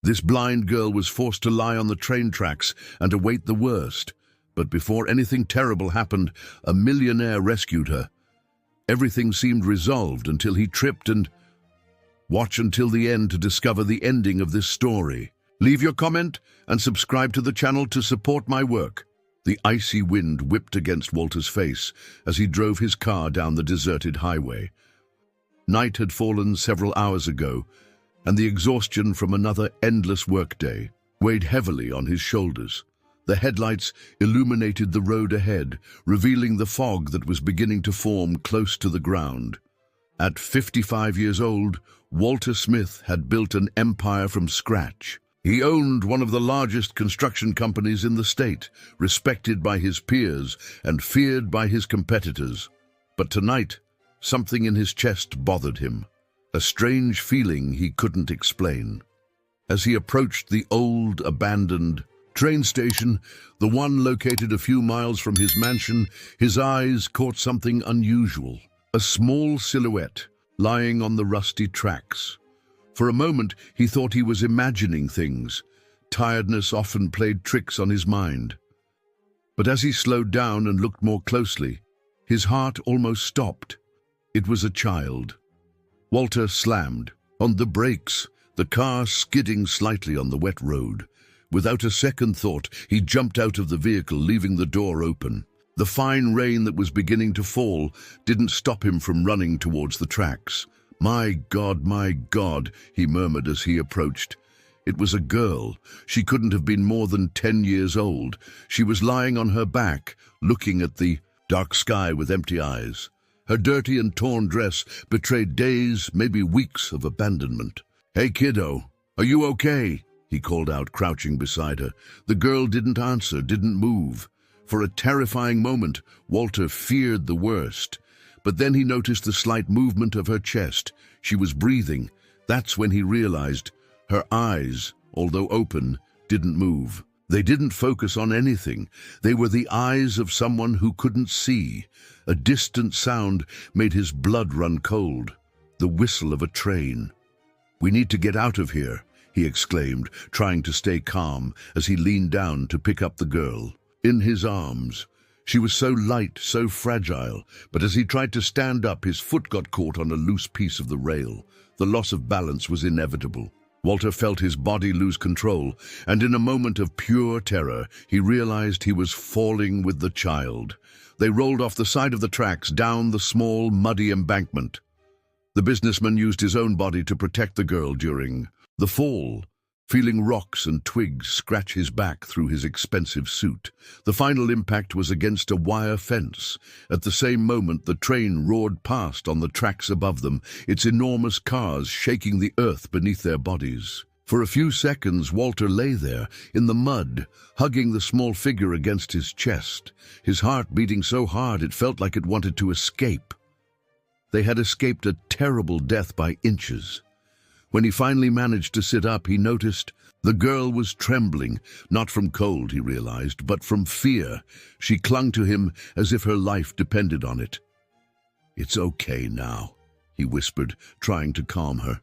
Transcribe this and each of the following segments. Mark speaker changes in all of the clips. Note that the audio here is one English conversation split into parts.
Speaker 1: This blind girl was forced to lie on the train tracks and await the worst. But before anything terrible happened, a millionaire rescued her. Everything seemed resolved until he tripped and... Watch until the end to discover the ending of this story. Leave your comment and subscribe to the channel to support my work. The icy wind whipped against Walter's face as he drove his car down the deserted highway. Night had fallen several hours ago, and the exhaustion from another endless workday weighed heavily on his shoulders. The headlights illuminated the road ahead, revealing the fog that was beginning to form close to the ground. At 55 years old, Walter Smith had built an empire from scratch. He owned one of the largest construction companies in the state, respected by his peers and feared by his competitors. But tonight, something in his chest bothered him, a strange feeling he couldn't explain. As he approached the old, abandoned train station, the one located a few miles from his mansion, his eyes caught something unusual. A small silhouette lying on the rusty tracks. For a moment, he thought he was imagining things. Tiredness often played tricks on his mind. But as he slowed down and looked more closely, his heart almost stopped. It was a child. Walter slammed on the brakes, the car skidding slightly on the wet road. Without a second thought, he jumped out of the vehicle, leaving the door open. The fine rain that was beginning to fall didn't stop him from running towards the tracks. My God, he murmured as he approached. It was a girl. She couldn't have been more than 10 years old. She was lying on her back, looking at the dark sky with empty eyes. Her dirty and torn dress betrayed days, maybe weeks of abandonment. "Hey, kiddo, are you okay?" he called out, crouching beside her. The girl didn't answer, didn't move. For a terrifying moment, Walter feared the worst. But then he noticed the slight movement of her chest. She was breathing. That's when he realized her eyes, although open, didn't move. They didn't focus on anything. They were the eyes of someone who couldn't see. A distant sound made his blood run cold. The whistle of a train. "We need to get out of here," he exclaimed, trying to stay calm as he leaned down to pick up the girl. In his arms, she was so light, so fragile, but as he tried to stand up, his foot got caught on a loose piece of the rail. The loss of balance was inevitable. Walter felt his body lose control, and in a moment of pure terror, he realized he was falling with the child. They rolled off the side of the tracks, down the small, muddy embankment. The businessman used his own body to protect the girl during the fall, feeling rocks and twigs scratch his back through his expensive suit. The final impact was against a wire fence. At the same moment, the train roared past on the tracks above them, its enormous cars shaking the earth beneath their bodies. For a few seconds, Walter lay there, in the mud, hugging the small figure against his chest, his heart beating so hard it felt like it wanted to escape. They had escaped a terrible death by inches. When he finally managed to sit up, he noticed the girl was trembling, not from cold, he realized, but from fear. She clung to him as if her life depended on it. "It's okay now," he whispered, trying to calm her.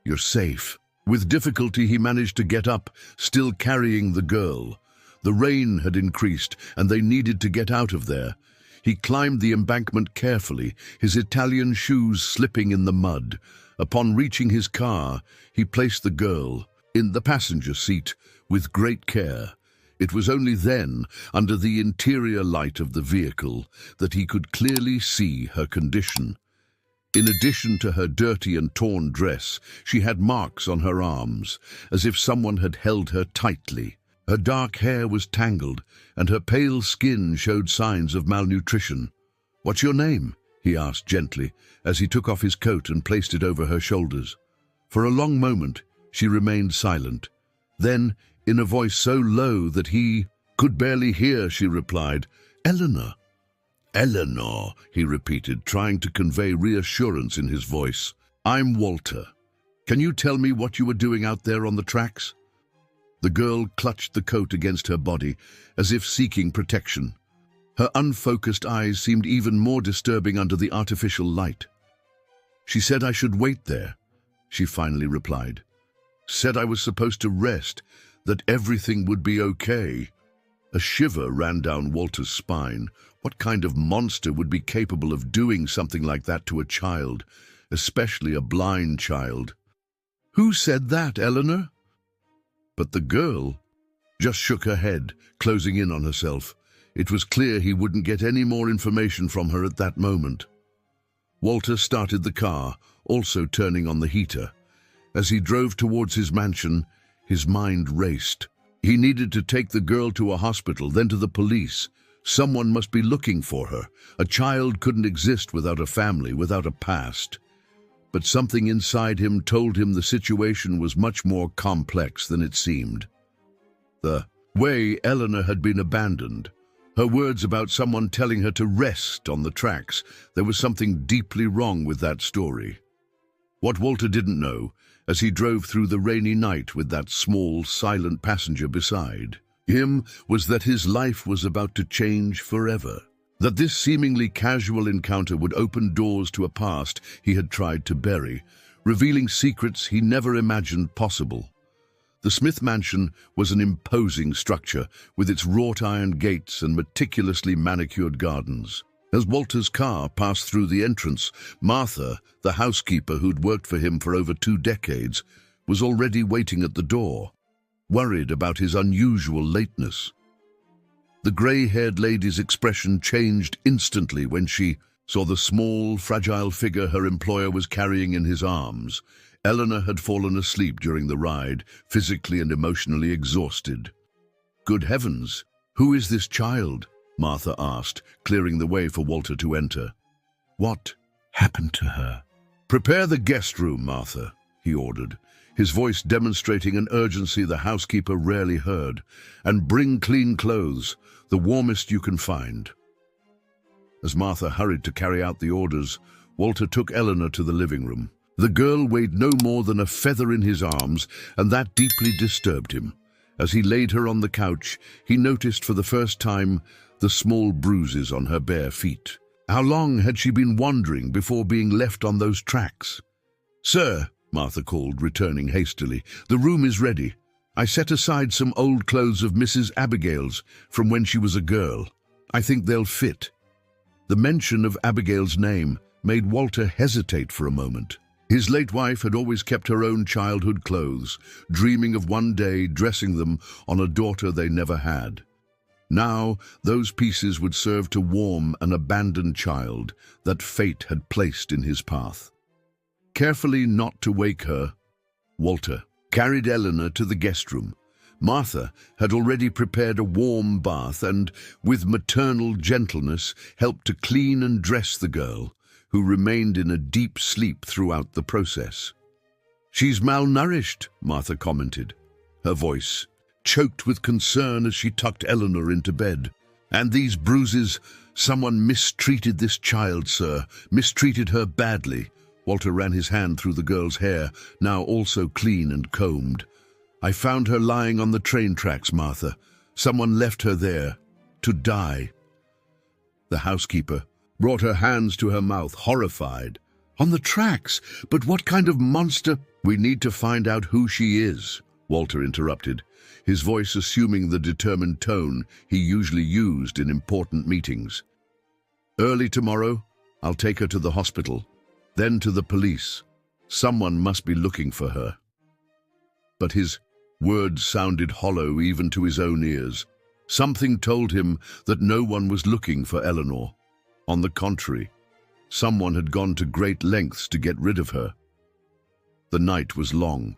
Speaker 1: "You're safe." With difficulty, he managed to get up, still carrying the girl. The rain had increased, and they needed to get out of there. He climbed the embankment carefully, his Italian shoes slipping in the mud. Upon reaching his car, he placed the girl in the passenger seat with great care. It was only then, under the interior light of the vehicle, that he could clearly see her condition. In addition to her dirty and torn dress, she had marks on her arms, as if someone had held her tightly. Her dark hair was tangled, and her pale skin showed signs of malnutrition. "What's your name?" he asked gently, as he took off his coat and placed it over her shoulders. For a long moment, she remained silent. Then, in a voice so low that he could barely hear, she replied, "Eleanor." "Eleanor," he repeated, trying to convey reassurance in his voice. "I'm Walter. Can you tell me what you were doing out there on the tracks?" The girl clutched the coat against her body, as if seeking protection. Her unfocused eyes seemed even more disturbing under the artificial light. "She said I should wait there," she finally replied. Said I was supposed to rest, that everything would be okay. A shiver ran down Walter's spine. What kind of monster would be capable of doing something like that to a child, especially a blind child? Who said that, Eleanor? But the girl just shook her head, closing in on herself. It was clear he wouldn't get any more information from her at that moment. Walter started the car, also turning on the heater. As he drove towards his mansion, his mind raced. He needed to take the girl to a hospital, then to the police. Someone must be looking for her. A child couldn't exist without a family, without a past. But something inside him told him the situation was much more complex than it seemed. The way Eleanor had been abandoned, her words about someone telling her to rest on the tracks, there was something deeply wrong with that story. What Walter didn't know, as he drove through the rainy night with that small, silent passenger beside him, was that his life was about to change forever. That this seemingly casual encounter would open doors to a past he had tried to bury, revealing secrets he never imagined possible. The Smith mansion was an imposing structure with its wrought iron gates and meticulously manicured gardens. As Walter's car passed through the entrance, Martha, the housekeeper who'd worked for him for over 2 decades, was already waiting at the door, worried about his unusual lateness. The grey-haired lady's expression changed instantly when she saw the small, fragile figure her employer was carrying in his arms. Eleanor had fallen asleep during the ride, physically and emotionally exhausted. "Good heavens, who is this child?" Martha asked, clearing the way for Walter to enter. "What happened to her?" "Prepare the guest room, Martha," he ordered, his voice demonstrating an urgency the housekeeper rarely heard, "and bring clean clothes, the warmest you can find." As Martha hurried to carry out the orders, Walter took Eleanor to the living room. The girl weighed no more than a feather in his arms, and that deeply disturbed him. As he laid her on the couch, he noticed for the first time the small bruises on her bare feet. How long had she been wandering before being left on those tracks? "Sir," Martha called, returning hastily, "the room is ready. I set aside some old clothes of Mrs. Abigail's from when she was a girl. I think they'll fit." The mention of Abigail's name made Walter hesitate for a moment. His late wife had always kept her own childhood clothes, dreaming of one day dressing them on a daughter they never had. Now, those pieces would serve to warm an abandoned child that fate had placed in his path. Carefully not to wake her, Walter carried Eleanor to the guest room. Martha had already prepared a warm bath and, with maternal gentleness, helped to clean and dress the girl, who remained in a deep sleep throughout the process. "She's malnourished," Martha commented, her voice choked with concern as she tucked Eleanor into bed. "And these bruises, someone mistreated this child, sir, mistreated her badly." Walter ran his hand through the girl's hair, now also clean and combed. "I found her lying on the train tracks, Martha. Someone left her there, to die." The housekeeper brought her hands to her mouth, horrified. "On the tracks? But what kind of monster—" "We need to find out who she is," Walter interrupted, his voice assuming the determined tone he usually used in important meetings. "Early tomorrow, I'll take her to the hospital, then to the police. Someone must be looking for her." But his words sounded hollow even to his own ears. Something told him that no one was looking for Eleanor. On the contrary, someone had gone to great lengths to get rid of her. The night was long.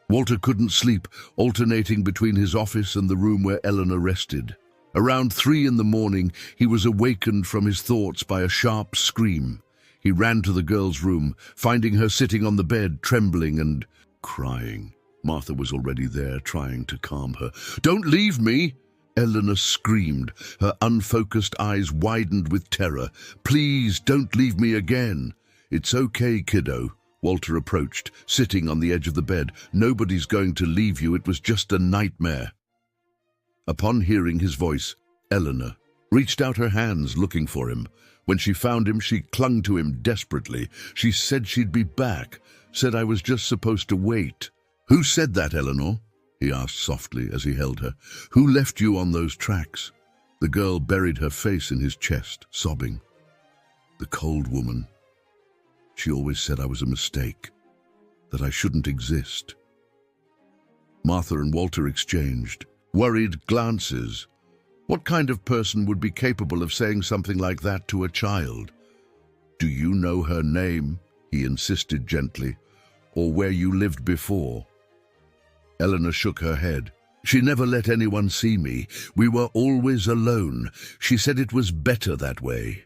Speaker 1: Walter couldn't sleep, alternating between his office and the room where Eleanor rested. Around 3 in the morning, he was awakened from his thoughts by a sharp scream. He ran to the girl's room, finding her sitting on the bed, trembling and crying. Martha was already there, trying to calm her. "Don't leave me!" Eleanor screamed, her unfocused eyes widened with terror. "Please, don't leave me again." "It's okay, kiddo," Walter approached, sitting on the edge of the bed. "Nobody's going to leave you. It was just a nightmare." Upon hearing his voice, Eleanor reached out her hands looking for him. When she found him, she clung to him desperately. She said she'd be back, said I was just supposed to wait. "Who said that, Eleanor?" he asked softly as he held her. "Who left you on those tracks?" The girl buried her face in his chest, sobbing. "The cold woman. She always said I was a mistake, that I shouldn't exist." Martha and Walter exchanged worried glances. What kind of person would be capable of saying something like that to a child? "Do you know her name?" he insisted gently, "or where you lived before?" Eleanor shook her head. "She never let anyone see me. We were always alone. She said it was better that way."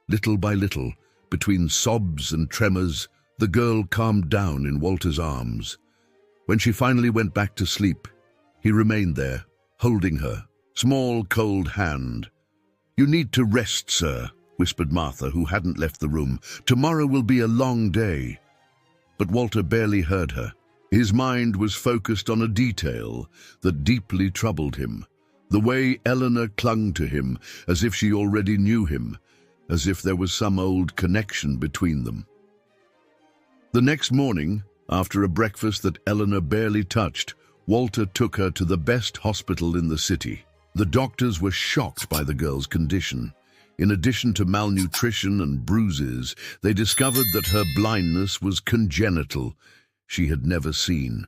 Speaker 1: Little by little, between sobs and tremors, the girl calmed down in Walter's arms. When she finally went back to sleep, he remained there, holding her, small, cold hand. "You need to rest, sir," whispered Martha, who hadn't left the room. "Tomorrow will be a long day." But Walter barely heard her. His mind was focused on a detail that deeply troubled him. The way Eleanor clung to him, as if she already knew him, as if there was some old connection between them. The next morning, after a breakfast that Eleanor barely touched, Walter took her to the best hospital in the city. The doctors were shocked by the girl's condition. In addition to malnutrition and bruises, they discovered that her blindness was congenital. She had never seen.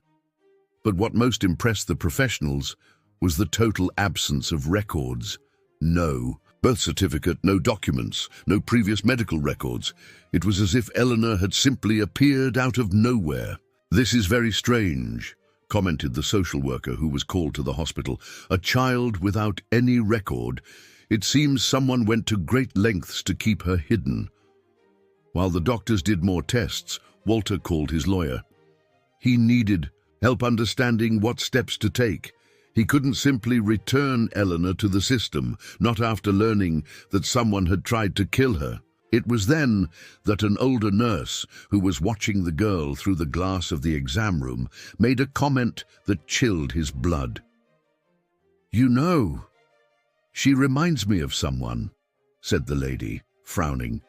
Speaker 1: But what most impressed the professionals was the total absence of records. No birth certificate, no documents, no previous medical records. It was as if Eleanor had simply appeared out of nowhere. "This is very strange," commented the social worker who was called to the hospital. "A child without any record. It seems someone went to great lengths to keep her hidden." While the doctors did more tests, Walter called his lawyer. He needed help understanding what steps to take. He couldn't simply return Eleanor to the system, not after learning that someone had tried to kill her. It was then that an older nurse, who was watching the girl through the glass of the exam room, made a comment that chilled his blood. "You know, she reminds me of someone," said the lady, frowning.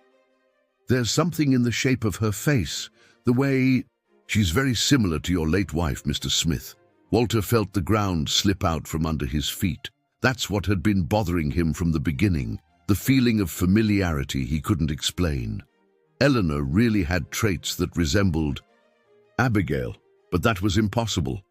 Speaker 1: "There's something in the shape of her face, the way—" "She's very similar to your late wife, Mr. Smith." Walter felt the ground slip out from under his feet. That's what had been bothering him from the beginning, the feeling of familiarity he couldn't explain. Eleanor really had traits that resembled Abigail, but that was impossible.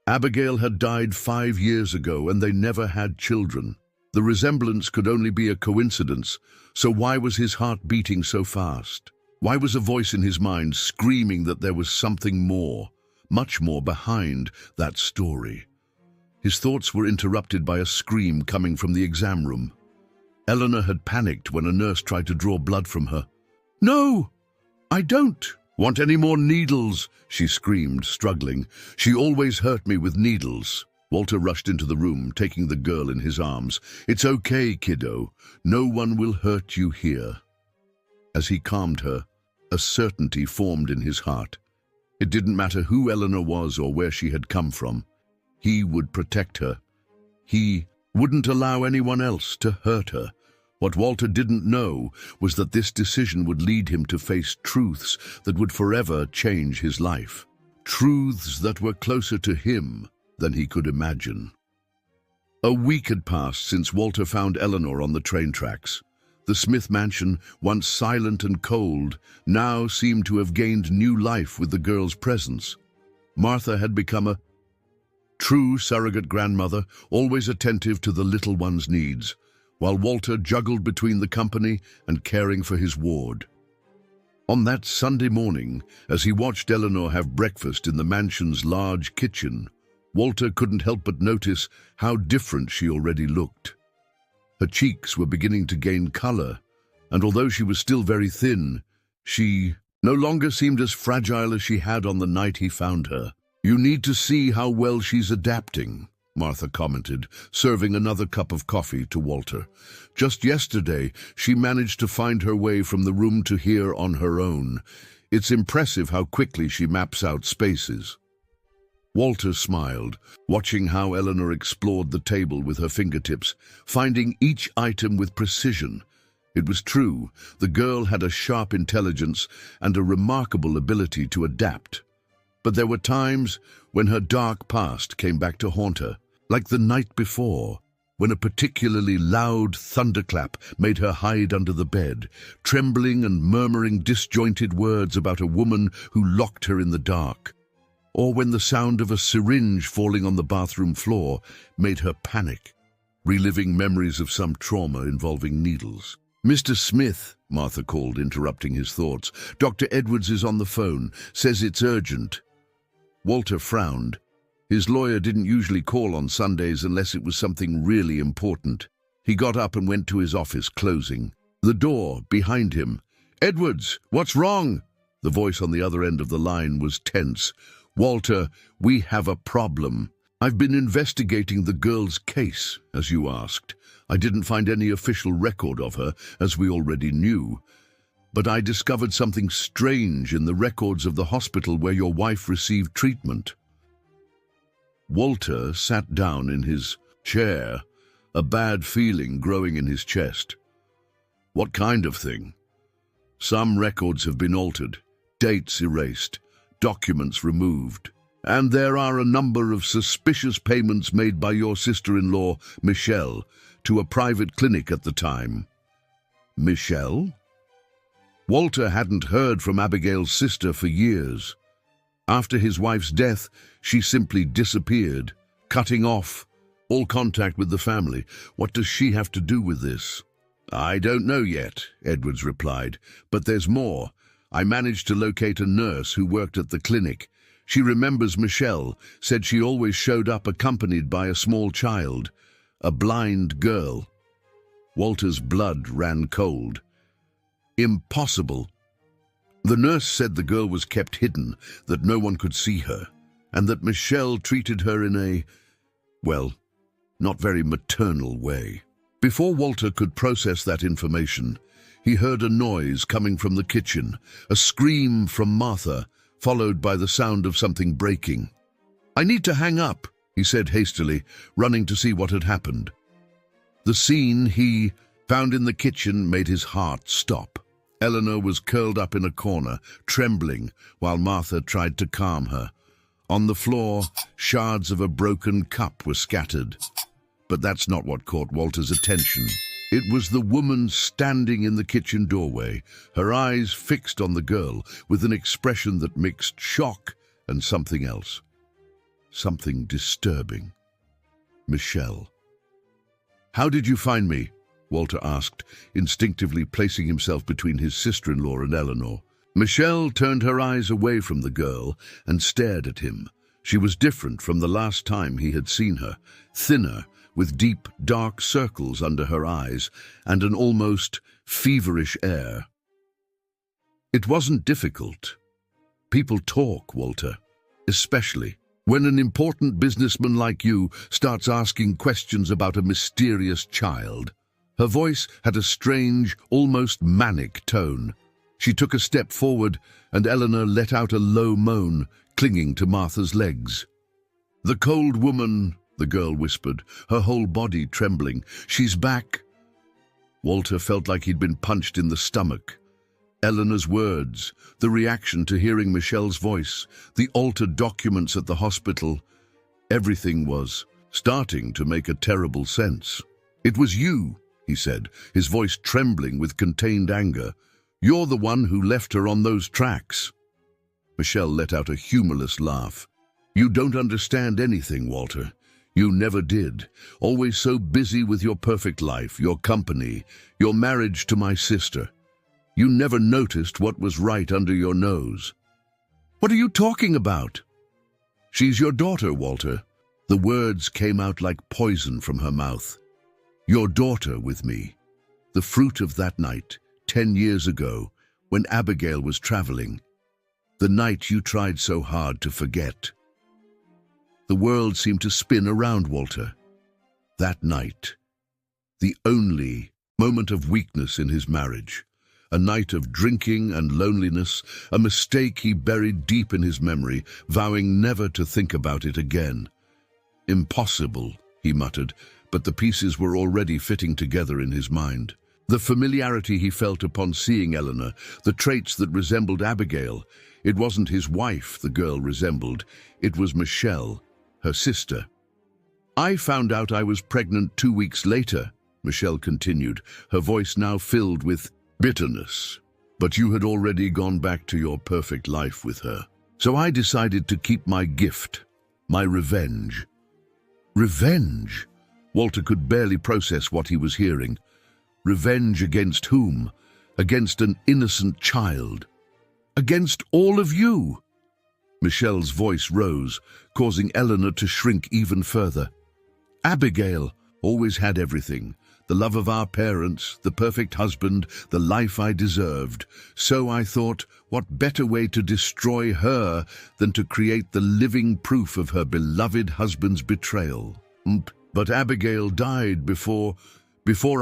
Speaker 1: Abigail had died 5 years ago and they never had children. The resemblance could only be a coincidence, so why was his heart beating so fast? Why was a voice in his mind screaming that there was something more, much more behind that story? His thoughts were interrupted by a scream coming from the exam room. Eleanor had panicked when a nurse tried to draw blood from her. "No, I don't want any more needles," she screamed, struggling. "She always hurt me with needles." Walter rushed into the room, taking the girl in his arms. "It's okay, kiddo. No one will hurt you here." As he calmed her, a certainty formed in his heart. It didn't matter who Eleanor was or where she had come from. He would protect her. He wouldn't allow anyone else to hurt her. What Walter didn't know was that this decision would lead him to face truths that would forever change his life. Truths that were closer to him than he could imagine. A week had passed since Walter found Eleanor on the train tracks. The Smith mansion, once silent and cold, now seemed to have gained new life with the girl's presence. Martha had become a true surrogate grandmother, always attentive to the little one's needs, while Walter juggled between the company and caring for his ward. On that Sunday morning, as he watched Eleanor have breakfast in the mansion's large kitchen, Walter couldn't help but notice how different she already looked. Her cheeks were beginning to gain color, and although she was still very thin, she no longer seemed as fragile as she had on the night he found her. "You need to see how well she's adapting," Martha commented, serving another cup of coffee to Walter. "Just yesterday, she managed to find her way from the room to here on her own. It's impressive how quickly she maps out spaces." Walter smiled, watching how Eleanor explored the table with her fingertips, finding each item with precision. It was true, the girl had a sharp intelligence and a remarkable ability to adapt. But there were times when her dark past came back to haunt her, like the night before, when a particularly loud thunderclap made her hide under the bed, trembling and murmuring disjointed words about a woman who locked her in the dark, or when the sound of a syringe falling on the bathroom floor made her panic, reliving memories of some trauma involving needles. "Mr. Smith," Martha called, interrupting his thoughts. "Dr. Edwards is on the phone, says it's urgent." Walter frowned. His lawyer didn't usually call on Sundays unless it was something really important. He got up and went to his office, closing the door behind him. "Edwards, what's wrong?" The voice on the other end of the line was tense. "Walter, we have a problem. I've been investigating the girl's case, as you asked. I didn't find any official record of her, as we already knew. But I discovered something strange in the records of the hospital where your wife received treatment." Walter sat down in his chair, a bad feeling growing in his chest. "What kind of thing?" "Some records have been altered, dates erased, documents removed. And there are a number of suspicious payments made by your sister-in-law, Michelle, to a private clinic at the time." "Michelle?" Walter hadn't heard from Abigail's sister for years. After his wife's death, she simply disappeared, cutting off all contact with the family. "What does she have to do with this?" "I don't know yet," Edwards replied, "but there's more. I managed to locate a nurse who worked at the clinic. She remembers Michelle, said she always showed up accompanied by a small child, a blind girl." Walter's blood ran cold. "Impossible." "The nurse said the girl was kept hidden, that no one could see her, and that Michelle treated her in a, well, not very maternal way." Before Walter could process that information, he heard a noise coming from the kitchen, a scream from Martha, followed by the sound of something breaking. "I need to hang up," he said hastily, running to see what had happened. The scene he found in the kitchen made his heart stop. Eleanor was curled up in a corner, trembling, while Martha tried to calm her. On the floor, shards of a broken cup were scattered. But that's not what caught Walter's attention. It was the woman standing in the kitchen doorway, her eyes fixed on the girl, with an expression that mixed shock and something else. Something disturbing. Michelle. "How did you find me?" Walter asked, instinctively placing himself between his sister-in-law and Eleanor. Michelle turned her eyes away from the girl and stared at him. She was different from the last time he had seen her, thinner, with deep, dark circles under her eyes and an almost feverish air. "It wasn't difficult. People talk, Walter, especially when an important businessman like you starts asking questions about a mysterious child." Her voice had a strange, almost manic tone. She took a step forward, and Eleanor let out a low moan, clinging to Martha's legs. "The cold woman," the girl whispered, her whole body trembling. "She's back." Walter felt like he'd been punched in the stomach. Eleanor's words, the reaction to hearing Michelle's voice, the altered documents at the hospital, everything was starting to make a terrible sense. "It was you," he said, his voice trembling with contained anger. "You're the one who left her on those tracks." Michelle let out a humorless laugh. "You don't understand anything, Walter. You never did. Always so busy with your perfect life, your company, your marriage to my sister. You never noticed what was right under your nose." "What are you talking about?" "She's your daughter, Walter." The words came out like poison from her mouth. "Your daughter with me. The fruit of that night, 10 years ago, when Abigail was traveling. The night you tried so hard to forget." The world seemed to spin around Walter. That night, the only moment of weakness in his marriage, a night of drinking and loneliness, a mistake he buried deep in his memory, vowing never to think about it again. "Impossible," he muttered, but the pieces were already fitting together in his mind. The familiarity he felt upon seeing Eleanor, the traits that resembled Abigail, It wasn't his wife the girl resembled. It was Michelle, her sister. "I found out I was pregnant 2 weeks later," Michelle continued, her voice now filled with bitterness. "But you had already gone back to your perfect life with her. So I decided to keep my gift, my revenge." Revenge? Walter could barely process what he was hearing. Revenge against whom? Against an innocent child. Against all of you. Michelle's voice rose, causing Eleanor to shrink even further. "Abigail always had everything. The love of our parents, the perfect husband, the life I deserved. So I thought, what better way to destroy her than to create the living proof of her beloved husband's betrayal. But Abigail died before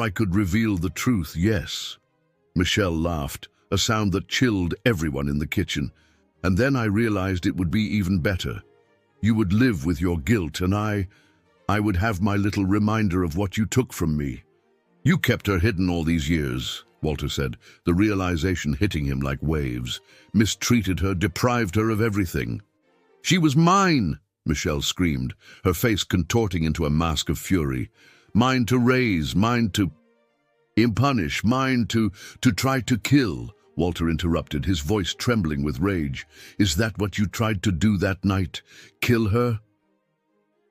Speaker 1: I could reveal the truth, yes." Michelle laughed, a sound that chilled everyone in the kitchen. "And then I realized it would be even better. You would live with your guilt, and I would have my little reminder of what you took from me." "You kept her hidden all these years," Walter said, the realization hitting him like waves. "Mistreated her, deprived her of everything." "She was mine," Michelle screamed, her face contorting into a mask of fury. "Mine to raise, mine to punish, mine to try to kill," Walter interrupted, his voice trembling with rage. "Is that what you tried to do that night? Kill her?"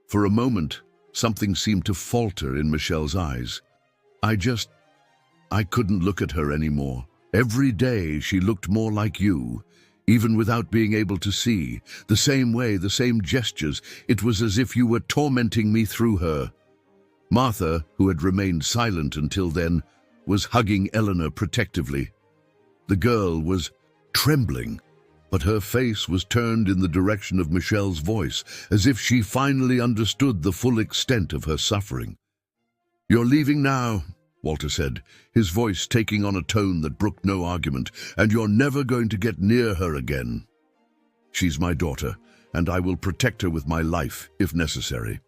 Speaker 1: For a moment, something seemed to falter in Michelle's eyes. I couldn't look at her anymore. Every day she looked more like you, even without being able to see. The same way, the same gestures. It was as if you were tormenting me through her." Martha, who had remained silent until then, was hugging Eleanor protectively. The girl was trembling, but her face was turned in the direction of Michelle's voice, as if she finally understood the full extent of her suffering. "You're leaving now," Walter said, his voice taking on a tone that brooked no argument, "and you're never going to get near her again. She's my daughter, and I will protect her with my life, if necessary."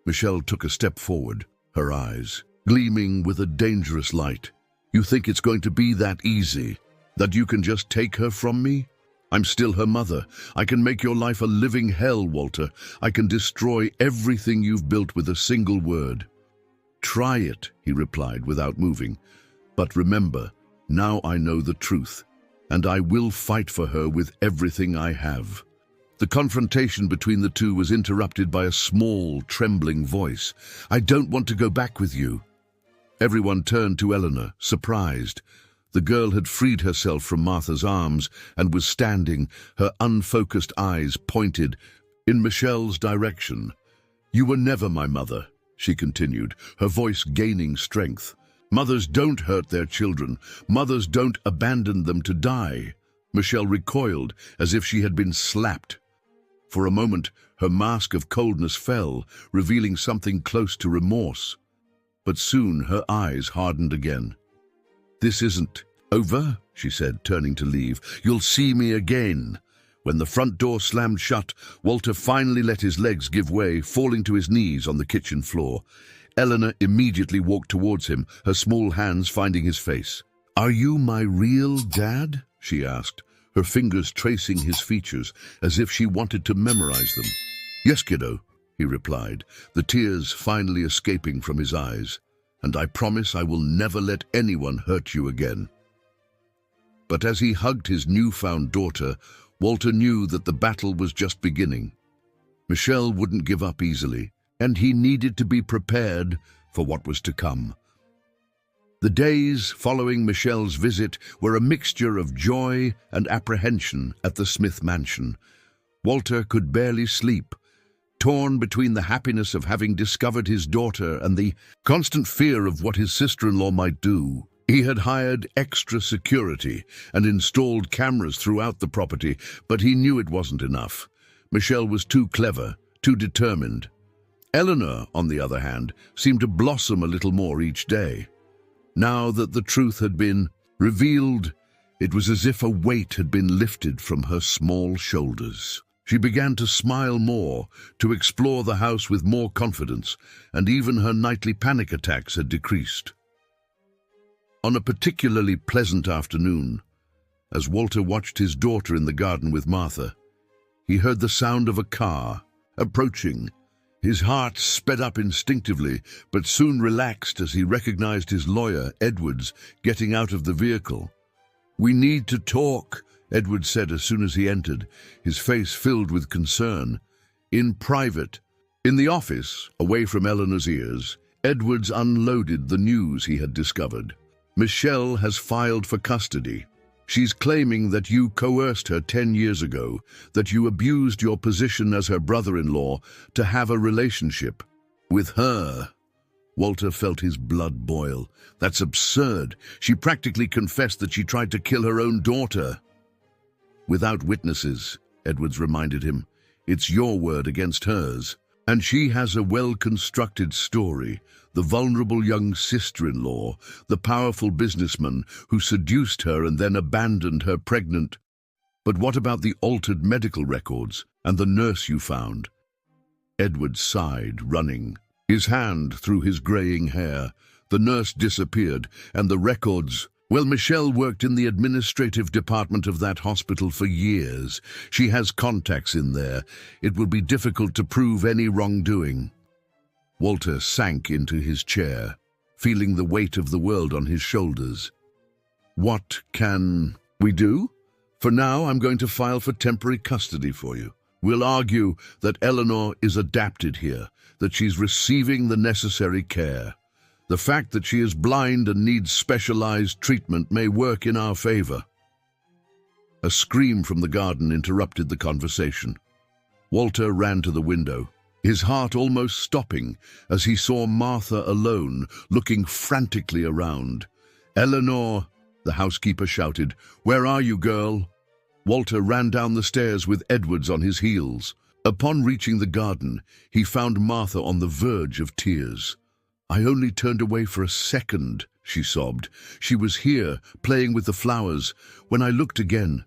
Speaker 1: Michelle took a step forward, her eyes gleaming with a dangerous light. "You think it's going to be that easy? That you can just take her from me? I'm still her mother. I can make your life a living hell, Walter. I can destroy everything you've built with a single word." "Try it," he replied without moving. "But remember, now I know the truth, and I will fight for her with everything I have." The confrontation between the two was interrupted by a small, trembling voice. "I don't want to go back with you." Everyone turned to Eleanor, surprised. The girl had freed herself from Martha's arms and was standing, her unfocused eyes pointed in Michelle's direction. "You were never my mother," she continued, her voice gaining strength. "Mothers don't hurt their children. Mothers don't abandon them to die." Michelle recoiled as if she had been slapped. For a moment, her mask of coldness fell, revealing something close to remorse. But soon her eyes hardened again. "This isn't over," she said, turning to leave. "You'll see me again." When the front door slammed shut, Walter finally let his legs give way, falling to his knees on the kitchen floor. Eleanor immediately walked towards him, her small hands finding his face. "Are you my real dad?" she asked, her fingers tracing his features as if she wanted to memorize them. "Yes, kiddo," he replied, the tears finally escaping from his eyes. "And I promise I will never let anyone hurt you again." But as he hugged his newfound daughter, Walter knew that the battle was just beginning. Michelle wouldn't give up easily, and he needed to be prepared for what was to come. The days following Michelle's visit were a mixture of joy and apprehension at the Smith mansion. Walter could barely sleep, torn between the happiness of having discovered his daughter and the constant fear of what his sister-in-law might do. He had hired extra security and installed cameras throughout the property, but he knew it wasn't enough. Michelle was too clever, too determined. Eleanor, on the other hand, seemed to blossom a little more each day. Now that the truth had been revealed, it was as if a weight had been lifted from her small shoulders. She began to smile more, to explore the house with more confidence, and even her nightly panic attacks had decreased. On a particularly pleasant afternoon, As Walter watched his daughter in the garden with Martha, he heard the sound of a car approaching. His heart sped up instinctively, but soon relaxed as he recognized his lawyer, Edwards, getting out of the vehicle. "We need to talk," Edwards said as soon as he entered, his face filled with concern. "In private." In the office, away from Eleanor's ears, Edwards unloaded the news he had discovered. "Michelle has filed for custody. She's claiming that you coerced her 10 years ago, that you abused your position as her brother-in-law to have a relationship with her." Walter felt his blood boil. "That's absurd. She practically confessed that she tried to kill her own daughter." "Without witnesses," Edwards reminded him. "It's your word against hers. And she has a well-constructed story. The vulnerable young sister-in-law, the powerful businessman who seduced her and then abandoned her pregnant. But what about the altered medical records and the nurse you found?" Edward sighed, running his hand through his graying hair. "The nurse disappeared, and the records... Well, Michelle worked in the administrative department of that hospital for years. She has contacts in there. It will be difficult to prove any wrongdoing." Walter sank into his chair, feeling the weight of the world on his shoulders. "What can we do? For now, I'm going to file for temporary custody for you. We'll argue that Eleanor is adapted here, that she's receiving the necessary care. The fact that she is blind and needs specialized treatment may work in our favor." A scream from the garden interrupted the conversation. Walter ran to the window, his heart almost stopping as he saw Martha alone, looking frantically around. "Eleanor," the housekeeper shouted, "where are you, girl?" Walter ran down the stairs with Edwards on his heels. Upon reaching the garden, he found Martha on the verge of tears. "I only turned away for a second," she sobbed. "She was here, playing with the flowers, when I looked again."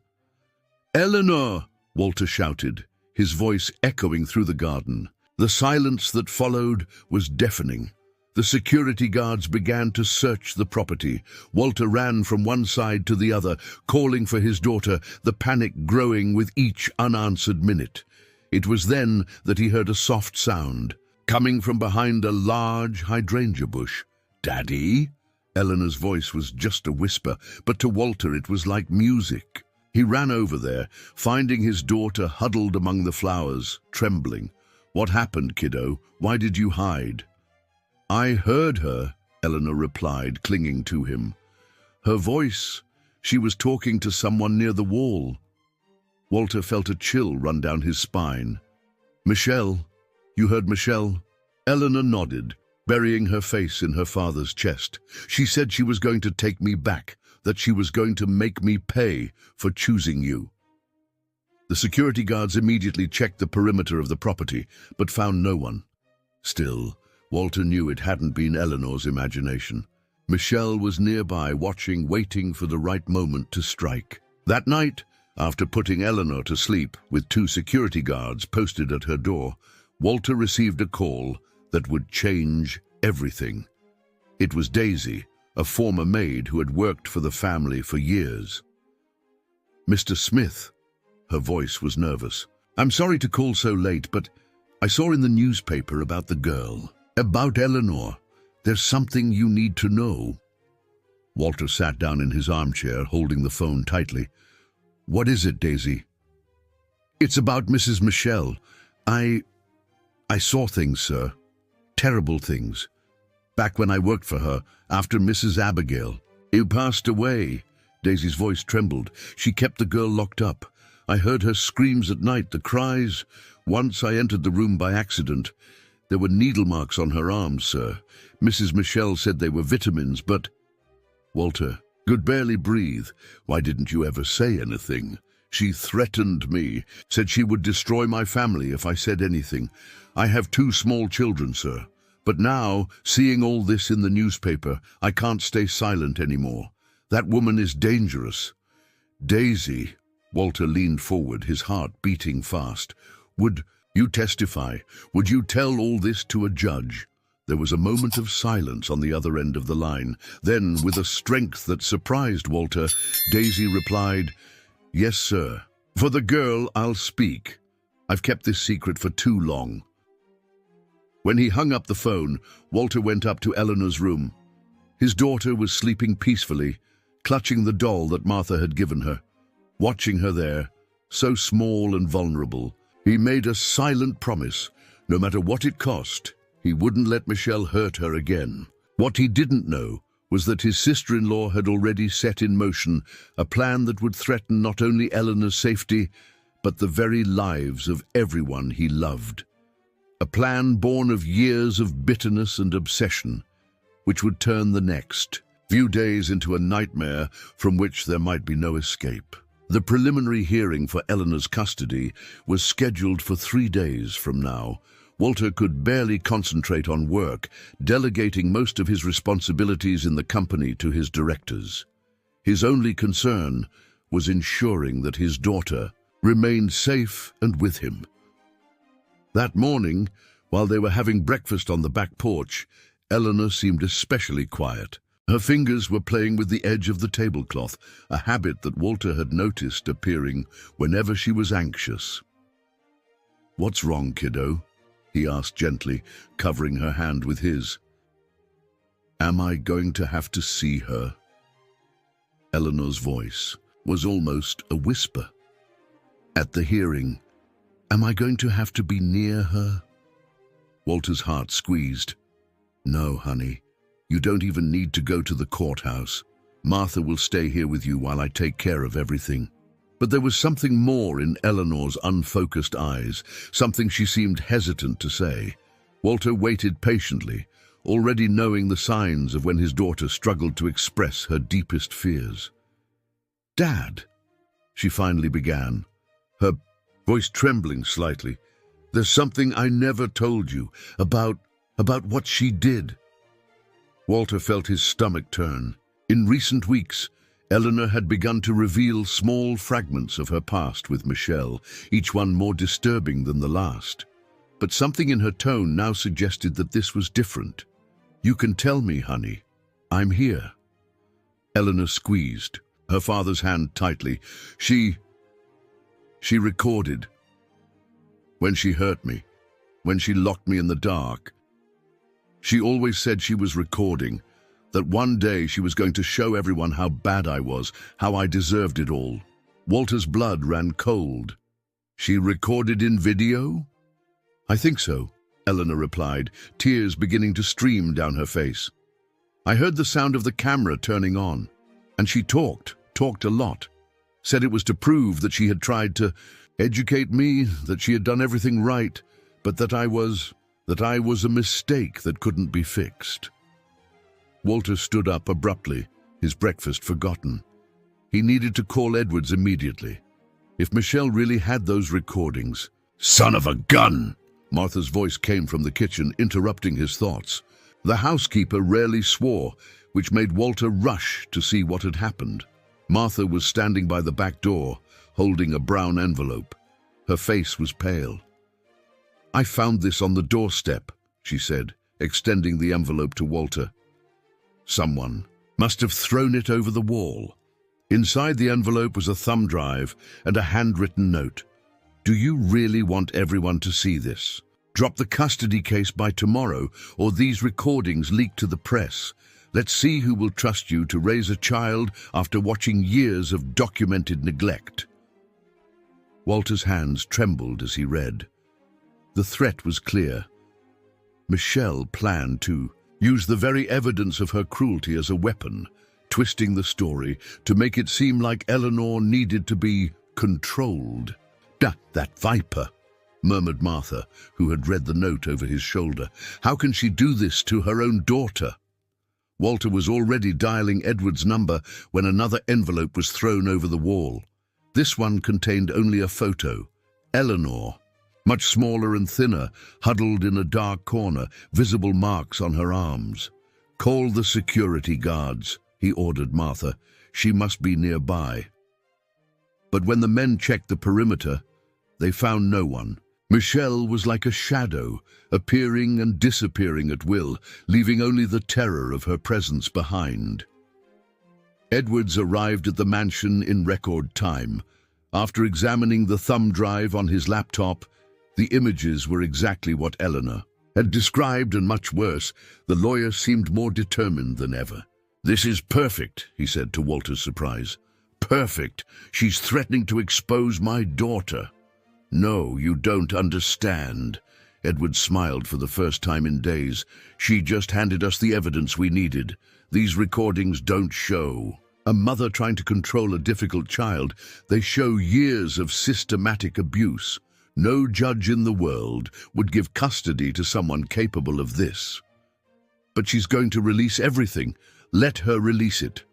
Speaker 1: "Eleanor!" Walter shouted, his voice echoing through the garden. The silence that followed was deafening. The security guards began to search the property. Walter ran from one side to the other, calling for his daughter, the panic growing with each unanswered minute. It was then that he heard a soft sound, coming from behind a large hydrangea bush. "Daddy?" Eleanor's voice was just a whisper, but to Walter it was like music. He ran over there, finding his daughter huddled among the flowers, trembling. "What happened, kiddo? Why did you hide?" "I heard her," Eleanor replied, clinging to him. "Her voice, she was talking to someone near the wall." Walter felt a chill run down his spine. "Michelle? You heard Michelle?" Eleanor nodded, burying her face in her father's chest. "She said she was going to take me back, that she was going to make me pay for choosing you." The security guards immediately checked the perimeter of the property, but found no one. Still, Walter knew it hadn't been Eleanor's imagination. Michelle was nearby, watching, waiting for the right moment to strike. That night, after putting Eleanor to sleep, with 2 security guards posted at her door, Walter received a call that would change everything. It was Daisy, a former maid who had worked for the family for years. "Mr. Smith," her voice was nervous. "I'm sorry to call so late, but I saw in the newspaper about the girl, about Eleanor. There's something you need to know." Walter sat down in his armchair, holding the phone tightly. "What is it, Daisy?" "It's about Mrs. Michelle. I saw things, sir. Terrible things. Back when I worked for her, after Mrs. Abigail. You passed away." Daisy's voice trembled. "She kept the girl locked up. I heard her screams at night, the cries. Once I entered the room by accident. There were needle marks on her arms, sir. Mrs. Michelle said they were vitamins, but—" "Walter, could barely breathe. Why didn't you ever say anything? She threatened me, said she would destroy my family if I said anything. I have 2 small children, sir. But now, seeing all this in the newspaper, I can't stay silent anymore. That woman is dangerous." "Daisy," Walter leaned forward, his heart beating fast. "Would you testify? Would you tell all this to a judge?" There was a moment of silence on the other end of the line. Then, with a strength that surprised Walter, Daisy replied, "Yes, sir. For the girl, I'll speak. I've kept this secret for too long." When he hung up the phone, Walter went up to Eleanor's room. His daughter was sleeping peacefully, clutching the doll that Martha had given her. Watching her there, so small and vulnerable, he made a silent promise, no matter what it cost, he wouldn't let Michelle hurt her again. What he didn't know was that his sister-in-law had already set in motion a plan that would threaten not only Eleanor's safety, but the very lives of everyone he loved. A plan born of years of bitterness and obsession, which would turn the next few days into a nightmare from which there might be no escape. The preliminary hearing for Eleanor's custody was scheduled for 3 days from now. Walter could barely concentrate on work, delegating most of his responsibilities in the company to his directors. His only concern was ensuring that his daughter remained safe and with him. That morning, while they were having breakfast on the back porch, Eleanor seemed especially quiet. Her fingers were playing with the edge of the tablecloth, a habit that Walter had noticed appearing whenever she was anxious. "What's wrong, kiddo?" he asked gently, covering her hand with his. "Am I going to have to see her?" Eleanor's voice was almost a whisper. "At the hearing, am I going to have to be near her?" Walter's heart squeezed. "No, honey. You don't even need to go to the courthouse. Martha will stay here with you while I take care of everything." But there was something more in Eleanor's unfocused eyes, something she seemed hesitant to say. Walter waited patiently, already knowing the signs of when his daughter struggled to express her deepest fears. "Dad," she finally began, her voice trembling slightly, "there's something I never told you about what she did." Walter felt his stomach turn. In recent weeks, Eleanor had begun to reveal small fragments of her past with Michelle, each one more disturbing than the last. But something in her tone now suggested that this was different. "You can tell me, honey. I'm here." Eleanor squeezed her father's hand tightly. She recorded. When she hurt me, when she locked me in the dark. She always said she was recording, that one day she was going to show everyone how bad I was, how I deserved it all. Walter's blood ran cold. "She recorded in video?" "I think so," Eleanor replied, tears beginning to stream down her face. "I heard the sound of the camera turning on, and she talked a lot. Said it was to prove that she had tried to educate me, that she had done everything right, but that I was a mistake that couldn't be fixed." Walter stood up abruptly, his breakfast forgotten. He needed to call Edwards immediately. If Michelle really had those recordings— "Son of a gun!" Martha's voice came from the kitchen, interrupting his thoughts. The housekeeper rarely swore, which made Walter rush to see what had happened. Martha was standing by the back door, holding a brown envelope. Her face was pale. "I found this on the doorstep," she said, extending the envelope to Walter. "Someone must have thrown it over the wall." Inside the envelope was a thumb drive and a handwritten note. "Do you really want everyone to see this? Drop the custody case by tomorrow, or these recordings leak to the press. Let's see who will trust you to raise a child after watching years of documented neglect." Walter's hands trembled as he read. The threat was clear. Michelle planned to use the very evidence of her cruelty as a weapon, twisting the story to make it seem like Eleanor needed to be controlled. That viper," murmured Martha, who had read the note over his shoulder. "How can she do this to her own daughter?" Walter was already dialing Edward's number when another envelope was thrown over the wall. This one contained only a photo. Eleanor, much smaller and thinner, huddled in a dark corner, visible marks on her arms. "Call the security guards," he ordered Martha. "She must be nearby." But when the men checked the perimeter, they found no one. Michelle was like a shadow, appearing and disappearing at will, leaving only the terror of her presence behind. Edwards arrived at the mansion in record time. After examining the thumb drive on his laptop, the images were exactly what Eleanor had described, and much worse. The lawyer seemed more determined than ever. "This is perfect," he said to Walter's surprise. "Perfect. She's threatening to expose my daughter." "No, you don't understand." Edward smiled for the first time in days. "She just handed us the evidence we needed. These recordings don't show a mother trying to control a difficult child. They show years of systematic abuse. No judge in the world would give custody to someone capable of this." "But she's going to release everything. Let her release it.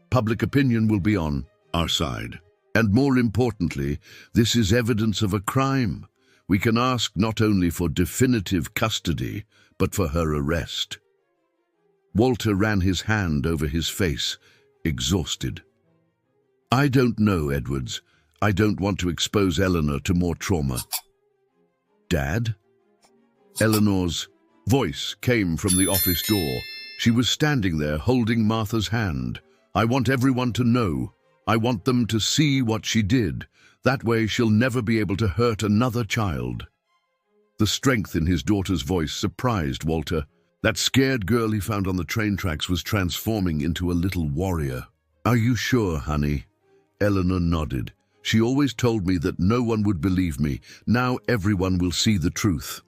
Speaker 1: Public opinion will be on our side. And more importantly, this is evidence of a crime. We can ask not only for definitive custody, but for her arrest." Walter ran his hand over his face, exhausted. "I don't know, Edwards. I don't want to expose Eleanor to more trauma." "Dad?" Eleanor's voice came from the office door. She was standing there holding Martha's hand. "I want everyone to know. I want them to see what she did. That way she'll never be able to hurt another child." The strength in his daughter's voice surprised Walter. That scared girl he found on the train tracks was transforming into a little warrior. "Are you sure, honey?" Eleanor nodded. "She always told me that no one would believe me. Now everyone will see the truth."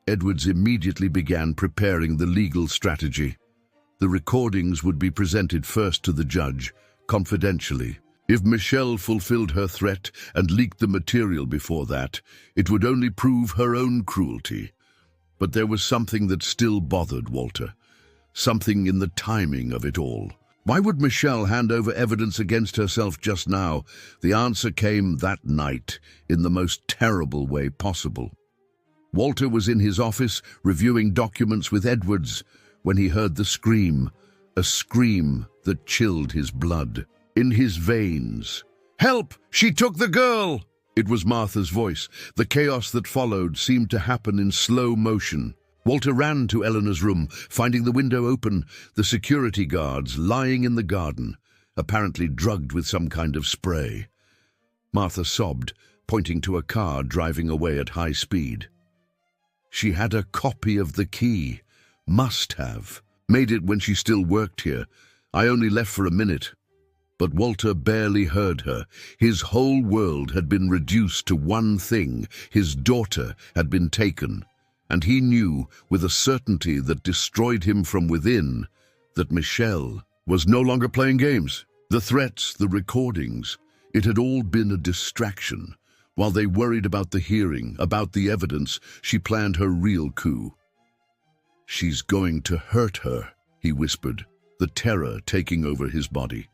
Speaker 1: Edwards immediately began preparing the legal strategy. The recordings would be presented first to the judge, confidentially. If Michelle fulfilled her threat and leaked the material before that, it would only prove her own cruelty. But there was something that still bothered Walter. Something in the timing of it all. Why would Michelle hand over evidence against herself just now? The answer came that night, in the most terrible way possible. Walter was in his office reviewing documents with Edwards when he heard the scream, a scream that chilled his blood. In his veins. "Help! She took the girl!" It was Martha's voice. The chaos that followed seemed to happen in slow motion. Walter ran to Eleanor's room, finding the window open, the security guards lying in the garden, apparently drugged with some kind of spray. Martha sobbed, pointing to a car driving away at high speed. She had a copy of the key. Must have. Made it when she still worked here. I only left for a minute. But Walter barely heard her. His whole world had been reduced to one thing. His daughter had been taken. And he knew, with a certainty that destroyed him from within, that Michelle was no longer playing games. The threats, the recordings, it had all been a distraction. While they worried about the hearing, about the evidence, she planned her real coup. "She's going to hurt her," he whispered, the terror taking over his body.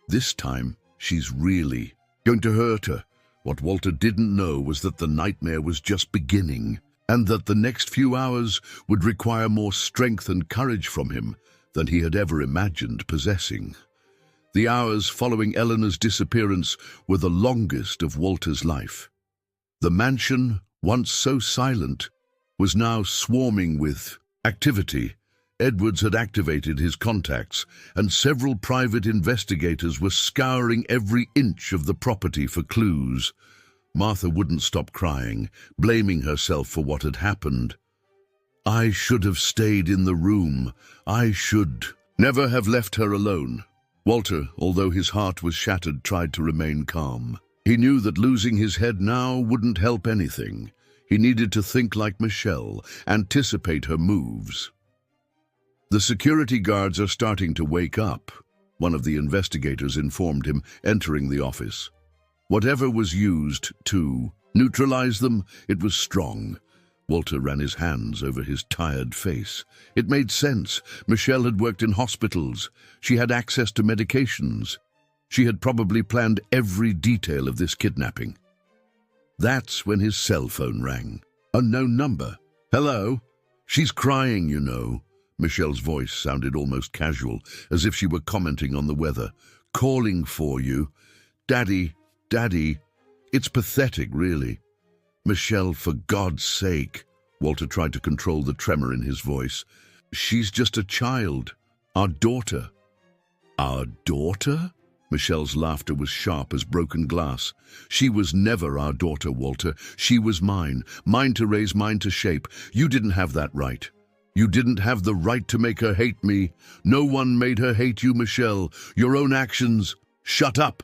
Speaker 1: "This time, she's really going to hurt her." What Walter didn't know was that the nightmare was just beginning, and that the next few hours would require more strength and courage from him than he had ever imagined possessing. The hours following Eleanor's disappearance were the longest of Walter's life. The mansion, once so silent, was now swarming with activity. Edwards had activated his contacts, and several private investigators were scouring every inch of the property for clues. Martha wouldn't stop crying, blaming herself for what had happened. "I should have stayed in the room. I should never have left her alone." Walter, although his heart was shattered, tried to remain calm. He knew that losing his head now wouldn't help anything. He needed to think like Michelle, anticipate her moves. "The security guards are starting to wake up," one of the investigators informed him, entering the office. Whatever was used to neutralize them, it was strong. Walter ran his hands over his tired face. It made sense. Michelle had worked in hospitals. She had access to medications. She had probably planned every detail of this kidnapping. That's when his cell phone rang. Unknown number. "Hello? She's crying, you know." Michelle's voice sounded almost casual, as if she were commenting on the weather. "Calling for you. Daddy, Daddy." It's pathetic, really. Michelle, for God's sake. Walter tried to control the tremor in his voice. She's just a child. Our daughter. Our daughter? Michelle's laughter was sharp as broken glass. She was never our daughter, Walter. She was mine. Mine to raise, mine to shape. You didn't have that right. You didn't have the right to make her hate me. No one made her hate you, Michelle. Your own actions. Shut up.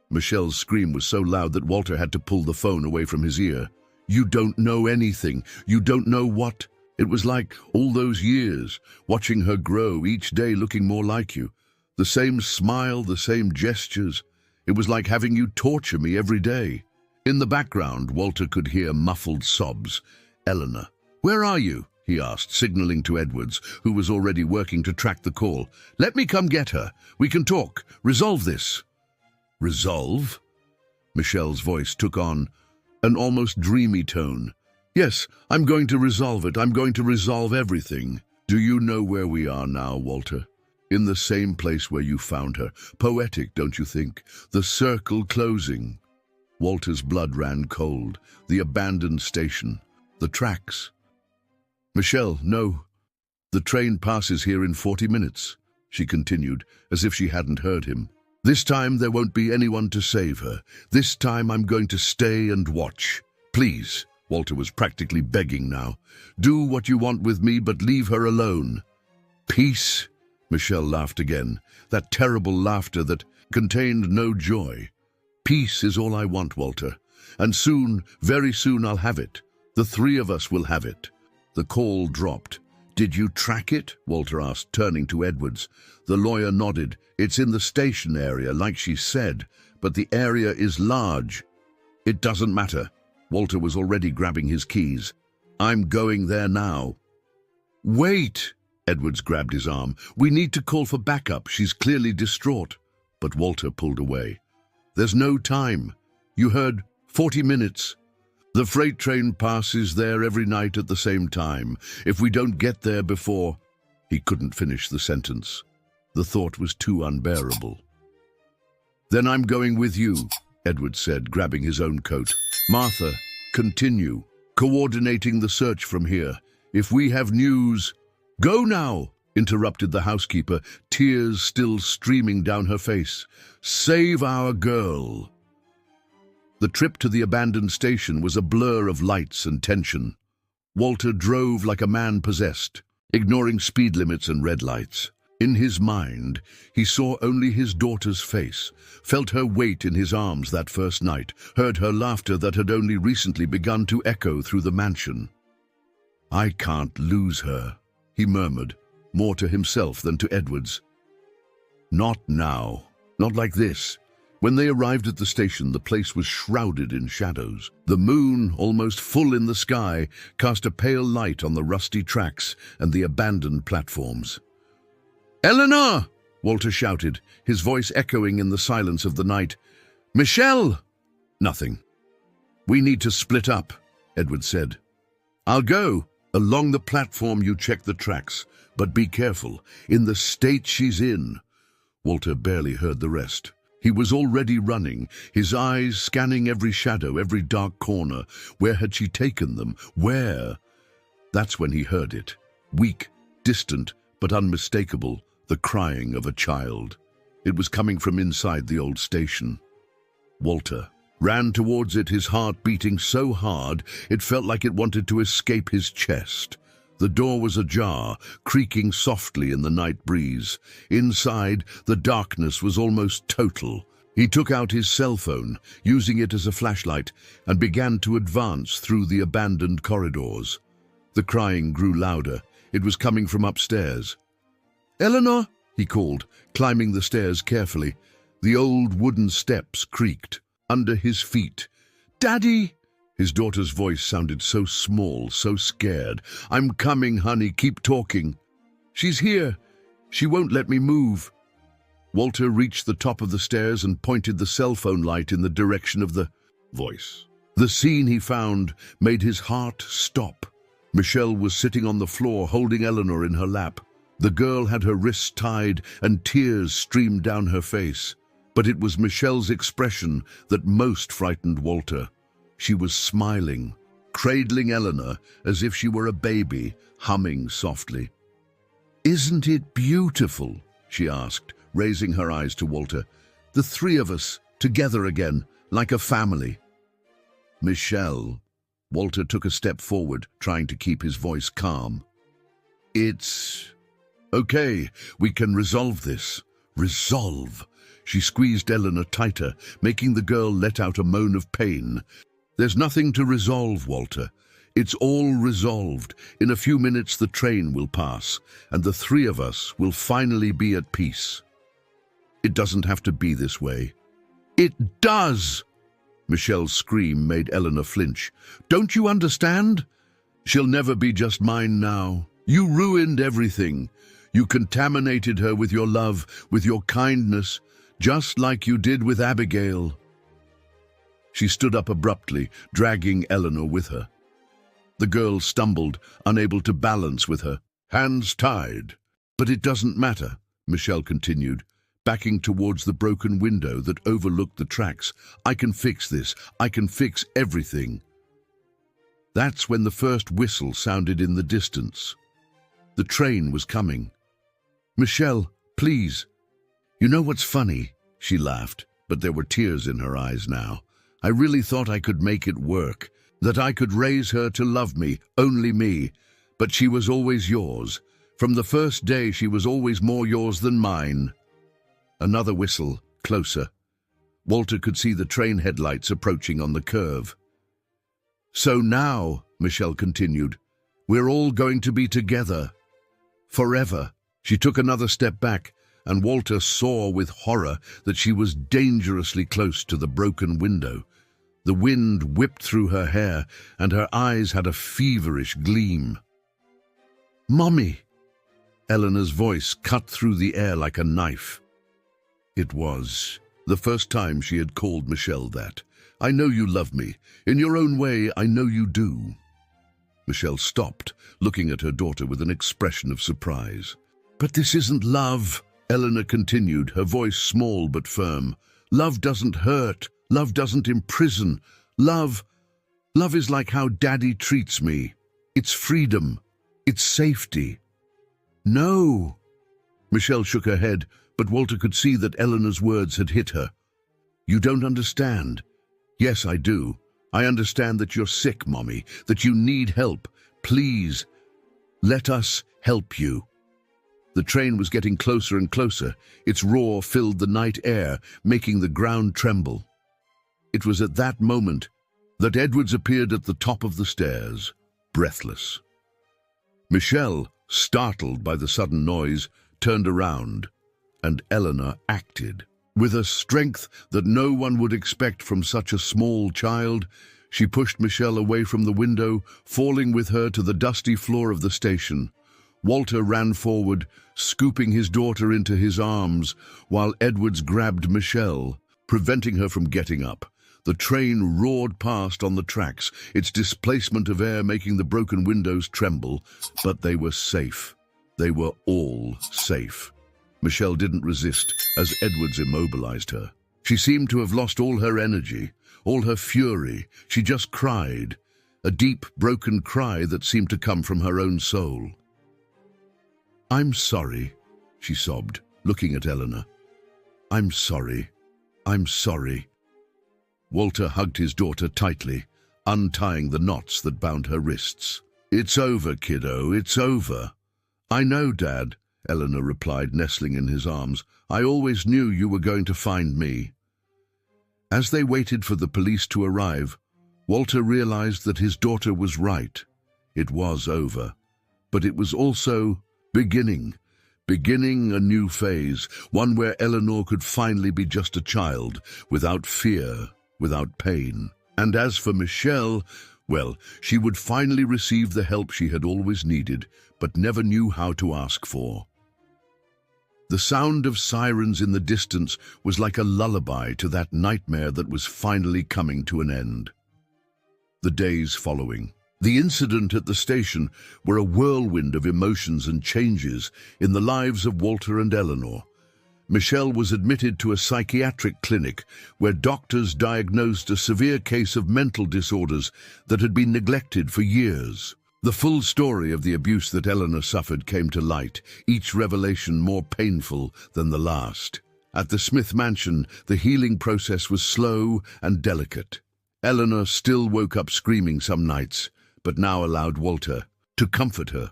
Speaker 1: Michelle's scream was so loud that Walter had to pull the phone away from his ear. You don't know anything. You don't know what. It was like all those years, watching her grow, each day looking more like you. The same smile, the same gestures. It was like having you torture me every day. In the background, Walter could hear muffled sobs. Eleanor. Where are you? He asked, signaling to Edwards, who was already working to track the call. Let me come get her. We can talk. Resolve this. Resolve? Michelle's voice took on an almost dreamy tone. Yes, I'm going to resolve it. I'm going to resolve everything. Do you know where we are now, Walter? In the same place where you found her. Poetic, don't you think? The circle closing. Walter's blood ran cold. The abandoned station. The tracks. Michelle, no. The train passes here in 40 minutes, she continued, as if she hadn't heard him. This time there won't be anyone to save her. This time I'm going to stay and watch. Please, Walter was practically begging now. Do what you want with me, but leave her alone. Peace? Michelle laughed again, that terrible laughter that contained no joy. Peace is all I want, Walter. And soon, very soon I'll have it. The three of us will have it. The call dropped. Did you track it? Walter asked, turning to Edwards. The lawyer nodded. It's in the station area, like she said, but the area is large. It doesn't matter. Walter was already grabbing his keys. I'm going there now. Wait! Edwards grabbed his arm. We need to call for backup. She's clearly distraught. But Walter pulled away. There's no time. You heard 40 minutes. The freight train passes there every night at the same time. If we don't get there before... He couldn't finish the sentence. The thought was too unbearable. Then I'm going with you, Edward said, grabbing his own coat. Martha, continue, coordinating the search from here. If we have news... Go now, interrupted the housekeeper, tears still streaming down her face. Save our girl. The trip to the abandoned station was a blur of lights and tension. Walter drove like a man possessed, ignoring speed limits and red lights. In his mind, he saw only his daughter's face, felt her weight in his arms that first night, heard her laughter that had only recently begun to echo through the mansion. I can't lose her, he murmured, more to himself than to Edwards. Not now, not like this. When they arrived at the station, the place was shrouded in shadows. The moon, almost full in the sky, cast a pale light on the rusty tracks and the abandoned platforms. Eleanor! Walter shouted, his voice echoing in the silence of the night. Michelle! Nothing. We need to split up, Edward said. I'll go. Along the platform you check the tracks, but be careful. In the state she's in. Walter barely heard the rest. He was already running, his eyes scanning every shadow, every dark corner. Where had she taken them? Where? That's when he heard it. Weak, distant, but unmistakable, the crying of a child. It was coming from inside the old station. Walter ran towards it, his heart beating so hard it felt like it wanted to escape his chest. The door was ajar, creaking softly in the night breeze. Inside, the darkness was almost total. He took out his cell phone, using it as a flashlight, and began to advance through the abandoned corridors. The crying grew louder. It was coming from upstairs. Eleanor, he called, climbing the stairs carefully. The old wooden steps creaked under his feet. Daddy! His daughter's voice sounded so small, so scared. I'm coming, honey, keep talking. She's here. She won't let me move. Walter reached the top of the stairs and pointed the cell phone light in the direction of the voice. The scene he found made his heart stop. Michelle was sitting on the floor, holding Eleanor in her lap. The girl had her wrists tied and tears streamed down her face. But it was Michelle's expression that most frightened Walter. She was smiling, cradling Eleanor as if she were a baby, humming softly. "Isn't it beautiful?" she asked, raising her eyes to Walter. "The three of us, together again, like a family." "Michelle," Walter took a step forward, trying to keep his voice calm. "It's okay, we can resolve this." "Resolve?" She squeezed Eleanor tighter, making the girl let out a moan of pain. "There's nothing to resolve, Walter. It's all resolved. In a few minutes the train will pass, and the three of us will finally be at peace." "It doesn't have to be this way." "It does!" Michelle's scream made Eleanor flinch. "Don't you understand? She'll never be just mine now. You ruined everything. You contaminated her with your love, with your kindness, just like you did with Abigail." She stood up abruptly, dragging Eleanor with her. The girl stumbled, unable to balance with her, hands tied. "But it doesn't matter," Michelle continued, backing towards the broken window that overlooked the tracks. "I can fix this. I can fix everything." That's when the first whistle sounded in the distance. The train was coming. "Michelle, please." "You know what's funny?" She laughed, but there were tears in her eyes now. "I really thought I could make it work, that I could raise her to love me, only me. But she was always yours. From the first day she was always more yours than mine." Another whistle, closer. Walter could see the train headlights approaching on the curve. "So now," Michelle continued, "we're all going to be together. Forever." She took another step back, and Walter saw with horror that she was dangerously close to the broken window. The wind whipped through her hair, and her eyes had a feverish gleam. "Mommy!" Eleanor's voice cut through the air like a knife. It was the first time she had called Michelle that. "I know you love me. In your own way, I know you do." Michelle stopped, looking at her daughter with an expression of surprise. "But this isn't love," Eleanor continued, her voice small but firm. "Love doesn't hurt. Love doesn't imprison. Love is like how Daddy treats me. It's freedom. It's safety." "No." Michelle shook her head, but Walter could see that Eleanor's words had hit her. "You don't understand." "Yes, I do. I understand that you're sick, Mommy, that you need help. Please, let us help you." The train was getting closer and closer. Its roar filled the night air, making the ground tremble. It was at that moment that Edwards appeared at the top of the stairs, breathless. Michelle, startled by the sudden noise, turned around, and Eleanor acted. With a strength that no one would expect from such a small child, she pushed Michelle away from the window, falling with her to the dusty floor of the station. Walter ran forward, scooping his daughter into his arms, while Edwards grabbed Michelle, preventing her from getting up. The train roared past on the tracks, its displacement of air making the broken windows tremble, but they were safe. They were all safe. Michelle didn't resist as Edwards immobilized her. She seemed to have lost all her energy, all her fury. She just cried, a deep, broken cry that seemed to come from her own soul. "I'm sorry," she sobbed, looking at Eleanor. "I'm sorry. I'm sorry." Walter hugged his daughter tightly, untying the knots that bound her wrists. "It's over, kiddo, it's over." "I know, Dad," Eleanor replied, nestling in his arms. "I always knew you were going to find me." As they waited for the police to arrive, Walter realized that his daughter was right. It was over. But it was also beginning a new phase, one where Eleanor could finally be just a child, without fear, without pain. And as for Michelle, well, she would finally receive the help she had always needed, but never knew how to ask for. The sound of sirens in the distance was like a lullaby to that nightmare that was finally coming to an end. The days following. The incident at the station were a whirlwind of emotions and changes in the lives of Walter and Eleanor. Michelle was admitted to a psychiatric clinic where doctors diagnosed a severe case of mental disorders that had been neglected for years. The full story of the abuse that Eleanor suffered came to light, each revelation more painful than the last. At the Smith mansion, the healing process was slow and delicate. Eleanor still woke up screaming some nights, but now allowed Walter to comfort her,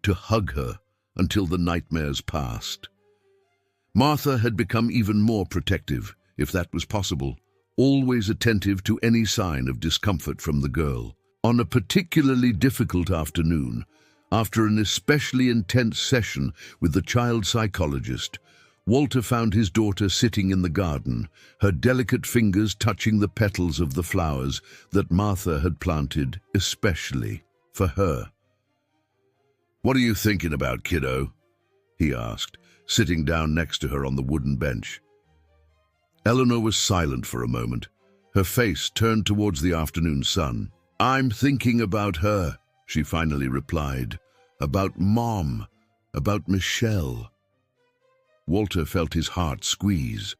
Speaker 1: to hug her, until the nightmares passed. Martha had become even more protective, if that was possible, always attentive to any sign of discomfort from the girl. On a particularly difficult afternoon, after an especially intense session with the child psychologist, Walter found his daughter sitting in the garden, her delicate fingers touching the petals of the flowers that Martha had planted especially for her. "What are you thinking about, kiddo?" he asked, sitting down next to her on the wooden bench. Eleanor was silent for a moment, her face turned towards the afternoon sun. "I'm thinking about her," she finally replied. "About Mom, about Michelle." Walter felt his heart squeeze.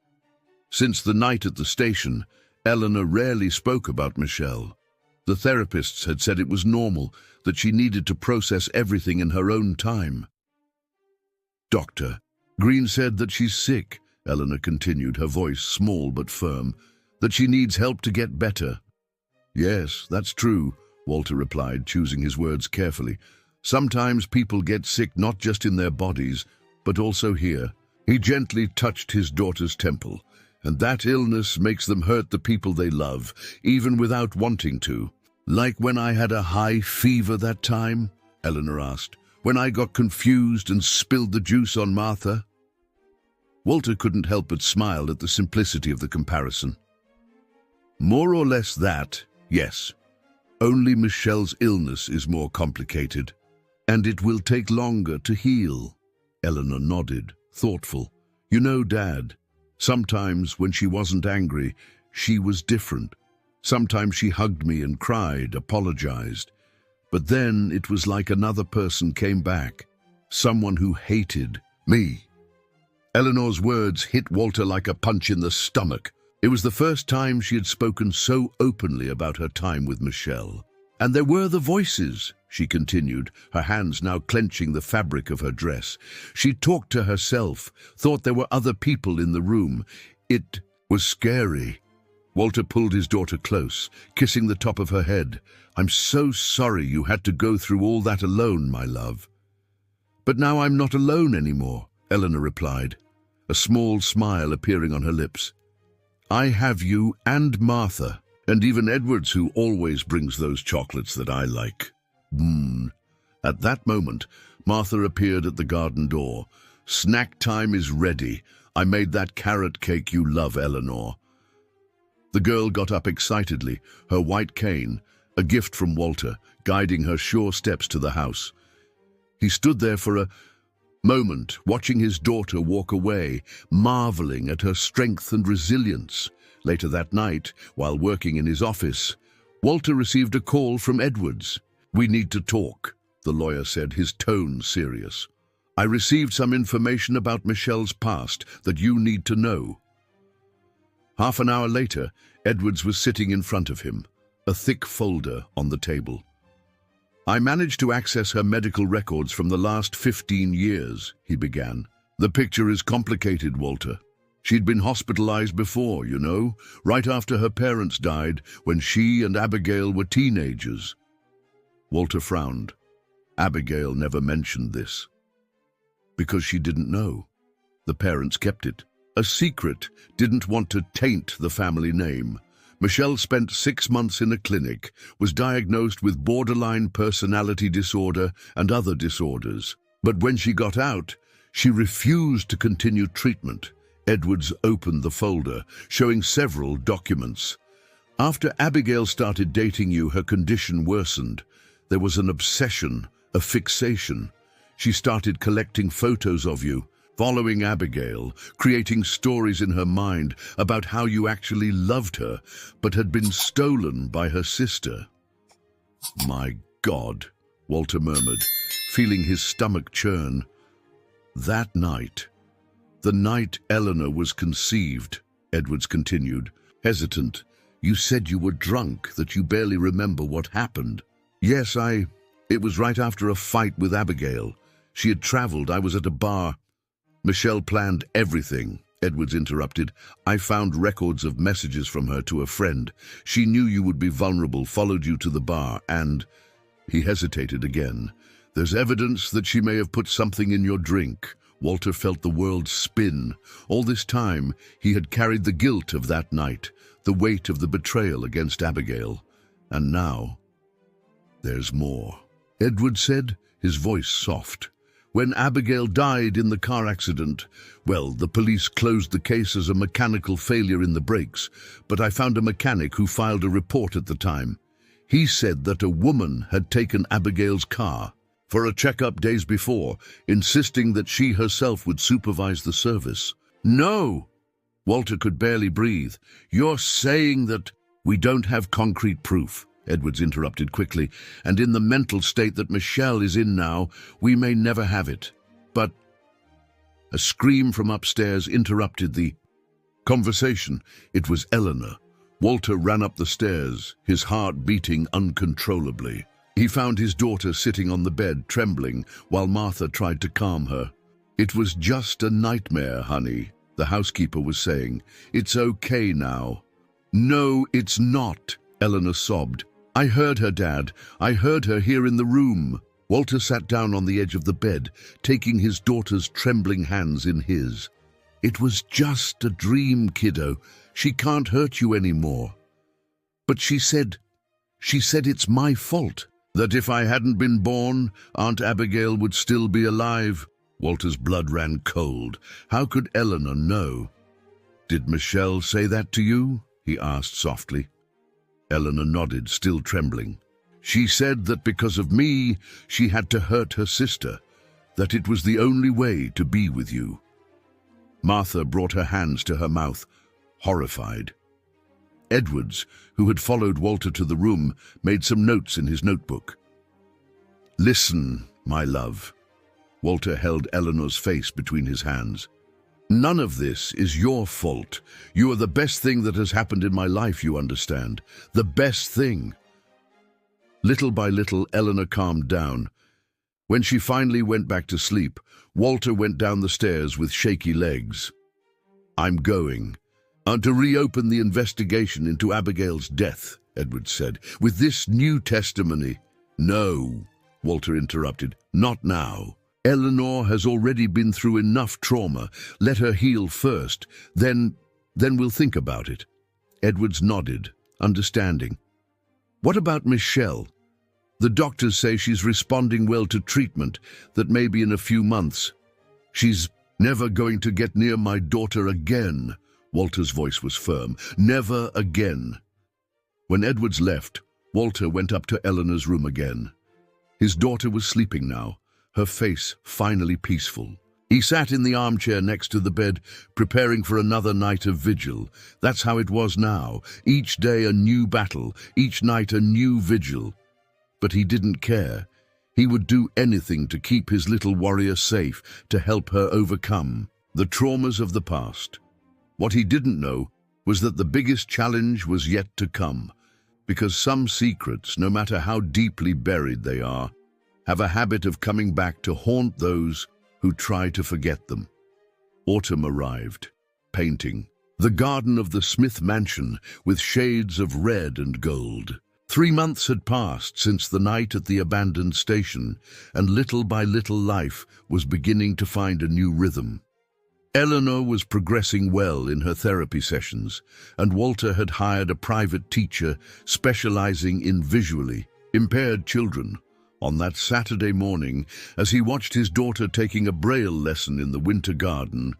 Speaker 1: Since the night at the station, Eleanor rarely spoke about Michelle. The therapists had said it was normal, that she needed to process everything in her own time. "Doctor Green said that she's sick," Eleanor continued, her voice small but firm, "that she needs help to get better." "Yes, that's true," Walter replied, choosing his words carefully. "Sometimes people get sick not just in their bodies, but also here." He gently touched his daughter's temple, "and that illness makes them hurt the people they love, even without wanting to." "Like when I had a high fever that time?" Eleanor asked. "When I got confused and spilled the juice on Martha?" Walter couldn't help but smile at the simplicity of the comparison. "More or less that, yes. Only Michelle's illness is more complicated, and it will take longer to heal." Eleanor nodded, thoughtful. "You know, Dad, sometimes when she wasn't angry, she was different. Sometimes she hugged me and cried, apologized. But then it was like another person came back, someone who hated me." Eleanor's words hit Walter like a punch in the stomach. It was the first time she had spoken so openly about her time with Michelle. "And there were the voices," she continued, her hands now clenching the fabric of her dress. "She talked to herself, thought there were other people in the room. It was scary." Walter pulled his daughter close, kissing the top of her head. "I'm so sorry you had to go through all that alone, my love." "But now I'm not alone anymore," Eleanor replied, a small smile appearing on her lips. "I have you and Martha, and even Edwards, who always brings those chocolates that I like." At that moment, Martha appeared at the garden door. "Snack time is ready. I made that carrot cake you love, Eleanor." The girl got up excitedly, her white cane, a gift from Walter, guiding her sure steps to the house. He stood there for a moment, watching his daughter walk away, marveling at her strength and resilience. Later that night, while working in his office, Walter received a call from Edwards. "We need to talk," the lawyer said, his tone serious. "I received some information about Michelle's past that you need to know." Half an hour later, Edwards was sitting in front of him, a thick folder on the table. "I managed to access her medical records from the last 15 years, he began. "The picture is complicated, Walter. She'd been hospitalized before, you know, right after her parents died, when she and Abigail were teenagers." Walter frowned. Abigail never mentioned this. Because she didn't know. The parents kept it. A secret, didn't want to taint the family name. Michelle spent 6 months in a clinic, was diagnosed with borderline personality disorder and other disorders. But when she got out, she refused to continue treatment. Edwards opened the folder, showing several documents. "After Abigail started dating you, her condition worsened. There was an obsession, a fixation. She started collecting photos of you, following Abigail, creating stories in her mind about how you actually loved her, but had been stolen by her sister." "My God," Walter murmured, feeling his stomach churn. That night, "The night Eleanor was conceived," Edwards continued, hesitant. "You said you were drunk, that you barely remember what happened." "Yes, it was right after a fight with Abigail. She had traveled, I was at a bar." "Michelle planned everything," Edwards interrupted. "I found records of messages from her to a friend. She knew you would be vulnerable, followed you to the bar, and—" He hesitated again. "There's evidence that she may have put something in your drink." Walter felt the world spin. All this time, he had carried the guilt of that night, the weight of the betrayal against Abigail. And now, "There's more," Edward said, his voice soft. "When Abigail died in the car accident, well, the police closed the case as a mechanical failure in the brakes, but I found a mechanic who filed a report at the time. He said that a woman had taken Abigail's car for a checkup days before, insisting that she herself would supervise the service." "No!" Walter could barely breathe. "You're saying that—" "We don't have concrete proof," Edwards interrupted quickly, "and in the mental state that Michelle is in now, we may never have it. But—" A scream from upstairs interrupted the conversation. It was Eleanor. Walter ran up the stairs, his heart beating uncontrollably. He found his daughter sitting on the bed, trembling, while Martha tried to calm her. "It was just a nightmare, honey," the housekeeper was saying. "It's okay now." "No, it's not," Eleanor sobbed. "I heard her, Dad. I heard her here in the room." Walter sat down on the edge of the bed, taking his daughter's trembling hands in his. "It was just a dream, kiddo. She can't hurt you anymore." "But she said it's my fault. That if I hadn't been born, Aunt Abigail would still be alive." Walter's blood ran cold. How could Eleanor know? "Did Michelle say that to you?" he asked softly. Eleanor nodded, still trembling. "She said that because of me, she had to hurt her sister, that it was the only way to be with you." Martha brought her hands to her mouth, horrified. Edwards, who had followed Walter to the room, made some notes in his notebook. "Listen, my love." Walter held Eleanor's face between his hands. "None of this is your fault. You are the best thing that has happened in my life, you understand. The best thing." Little by little, Eleanor calmed down. When she finally went back to sleep, Walter went down the stairs with shaky legs. "I'm going to reopen the investigation into Abigail's death," Edward said, "with this new testimony." "No," Walter interrupted, "not now. Eleanor has already been through enough trauma. Let her heal first, then we'll think about it." Edwards nodded, understanding. "What about Michelle? The doctors say she's responding well to treatment, that maybe in a few months." "She's never going to get near my daughter again." Walter's voice was firm. "Never again." When Edwards left, Walter went up to Eleanor's room again. His daughter was sleeping now, her face finally peaceful. He sat in the armchair next to the bed, preparing for another night of vigil. That's how it was now. Each day a new battle, each night a new vigil. But he didn't care. He would do anything to keep his little warrior safe, to help her overcome the traumas of the past. What he didn't know was that the biggest challenge was yet to come, because some secrets, no matter how deeply buried they are, have a habit of coming back to haunt those who try to forget them. Autumn arrived, painting the garden of the Smith mansion with shades of red and gold. 3 months had passed since the night at the abandoned station, and little by little life was beginning to find a new rhythm. Eleanor was progressing well in her therapy sessions, and Walter had hired a private teacher specializing in visually impaired children. On that Saturday morning, as he watched his daughter taking a Braille lesson in the winter garden,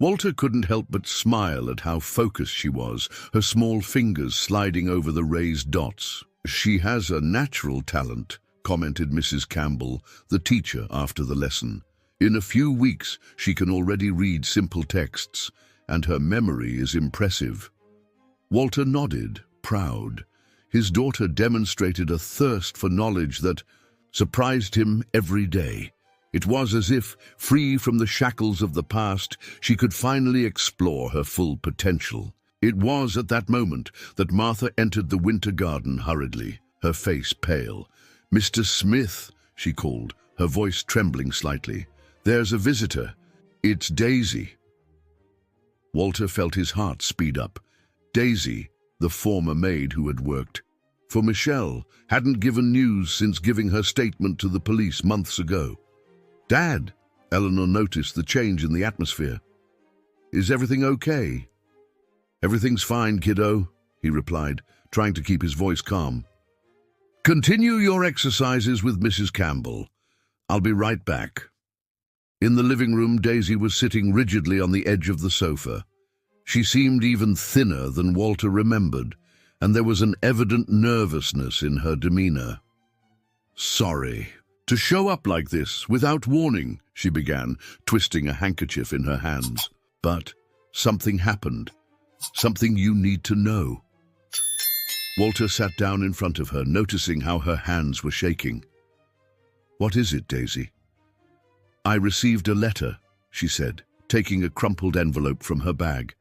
Speaker 1: Walter couldn't help but smile at how focused she was, her small fingers sliding over the raised dots. "She has a natural talent," commented Mrs. Campbell, the teacher, after the lesson. "In a few weeks, she can already read simple texts, and her memory is impressive." Walter nodded, proud. His daughter demonstrated a thirst for knowledge that surprised him every day. It was as if, free from the shackles of the past, she could finally explore her full potential. It was at that moment that Martha entered the winter garden hurriedly, her face pale. "Mr. Smith," she called, her voice trembling slightly. "There's a visitor. It's Daisy." Walter felt his heart speed up. Daisy, the former maid who had worked for Michelle, hadn't given news since giving her statement to the police months ago. "Dad," Eleanor noticed the change in the atmosphere. "Is everything okay?" "Everything's fine, kiddo," he replied, trying to keep his voice calm. "Continue your exercises with Mrs. Campbell. I'll be right back." In the living room, Daisy was sitting rigidly on the edge of the sofa. She seemed even thinner than Walter remembered, and there was an evident nervousness in her demeanor. "Sorry. To show up like this, without warning," she began, twisting a handkerchief in her hands. "But something happened. Something you need to know." Walter sat down in front of her, noticing how her hands were shaking. "What is it, Daisy?" "I received a letter," she said, taking a crumpled envelope from her bag.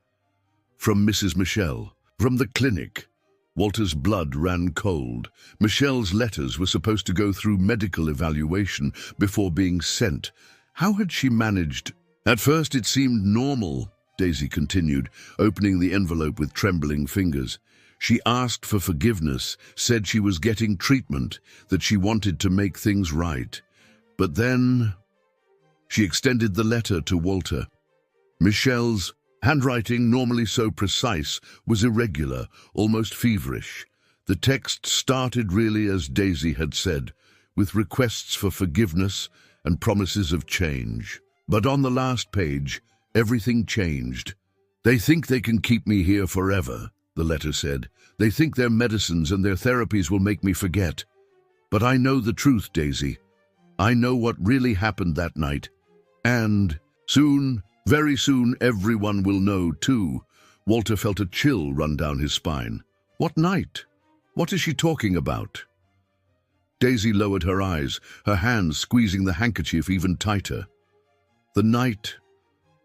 Speaker 1: "From Mrs. Michelle, from the clinic." Walter's blood ran cold. Michelle's letters were supposed to go through medical evaluation before being sent. How had she managed? "At first it seemed normal," Daisy continued, opening the envelope with trembling fingers. "She asked for forgiveness, said she was getting treatment, that she wanted to make things right. But then..." She extended the letter to Walter. Michelle's handwriting, normally so precise, was irregular, almost feverish. The text started really as Daisy had said, with requests for forgiveness and promises of change. But on the last page, everything changed. "They think they can keep me here forever," the letter said. "They think their medicines and their therapies will make me forget. But I know the truth, Daisy. I know what really happened that night. And soon, very soon, everyone will know too." Walter felt a chill run down his spine. "What night? What is she talking about?" Daisy lowered her eyes, her hands squeezing the handkerchief even tighter. The night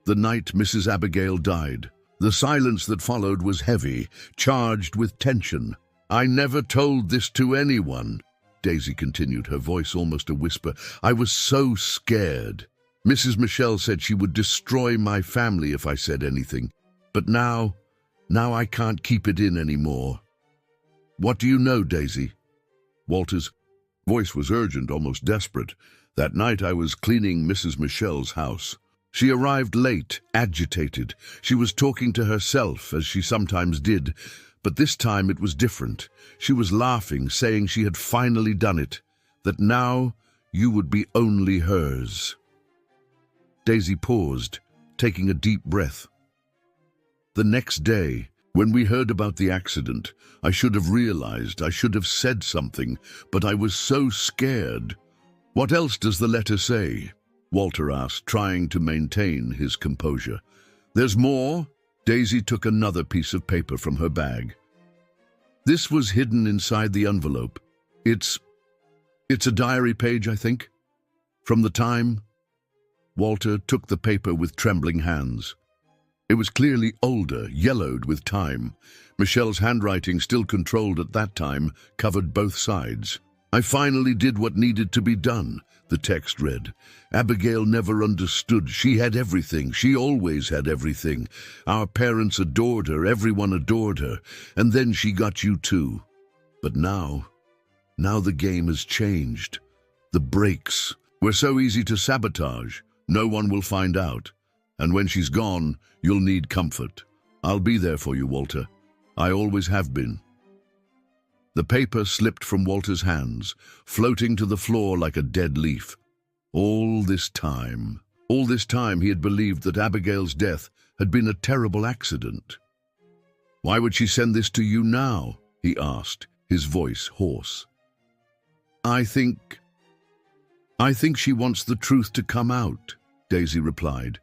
Speaker 1: Mrs. Abigail died. The silence that followed was heavy, charged with tension. "I never told this to anyone," Daisy continued, her voice almost a whisper. "I was so scared. Mrs. Michelle said she would destroy my family if I said anything. But now I can't keep it in anymore." "What do you know, Daisy?" Walter's voice was urgent, almost desperate. "That night I was cleaning Mrs. Michelle's house. She arrived late, agitated. She was talking to herself, as she sometimes did, but this time it was different. She was laughing, saying she had finally done it, that now you would be only hers." Daisy paused, taking a deep breath. "The next day, when we heard about the accident, I should have realized, I should have said something, but I was so scared." "What else does the letter say?" Walter asked, trying to maintain his composure. "There's more?" Daisy took another piece of paper from her bag. "This was hidden inside the envelope. It's a diary page, I think. From the time..." Walter took the paper with trembling hands. It was clearly older, yellowed with time. Michelle's handwriting, still controlled at that time, covered both sides. "I finally did what needed to be done," the text read. "Abigail never understood. She had everything. She always had everything. Our parents adored her. Everyone adored her. And then she got you too. But now the game has changed. The brakes were so easy to sabotage. No one will find out. And when she's gone, you'll need comfort. I'll be there for you, Walter. I always have been." The paper slipped from Walter's hands, floating to the floor like a dead leaf. All this time he had believed that Abigail's death had been a terrible accident. "Why would she send this to you now?" he asked, his voice hoarse. I think she wants the truth to come out," Daisy replied.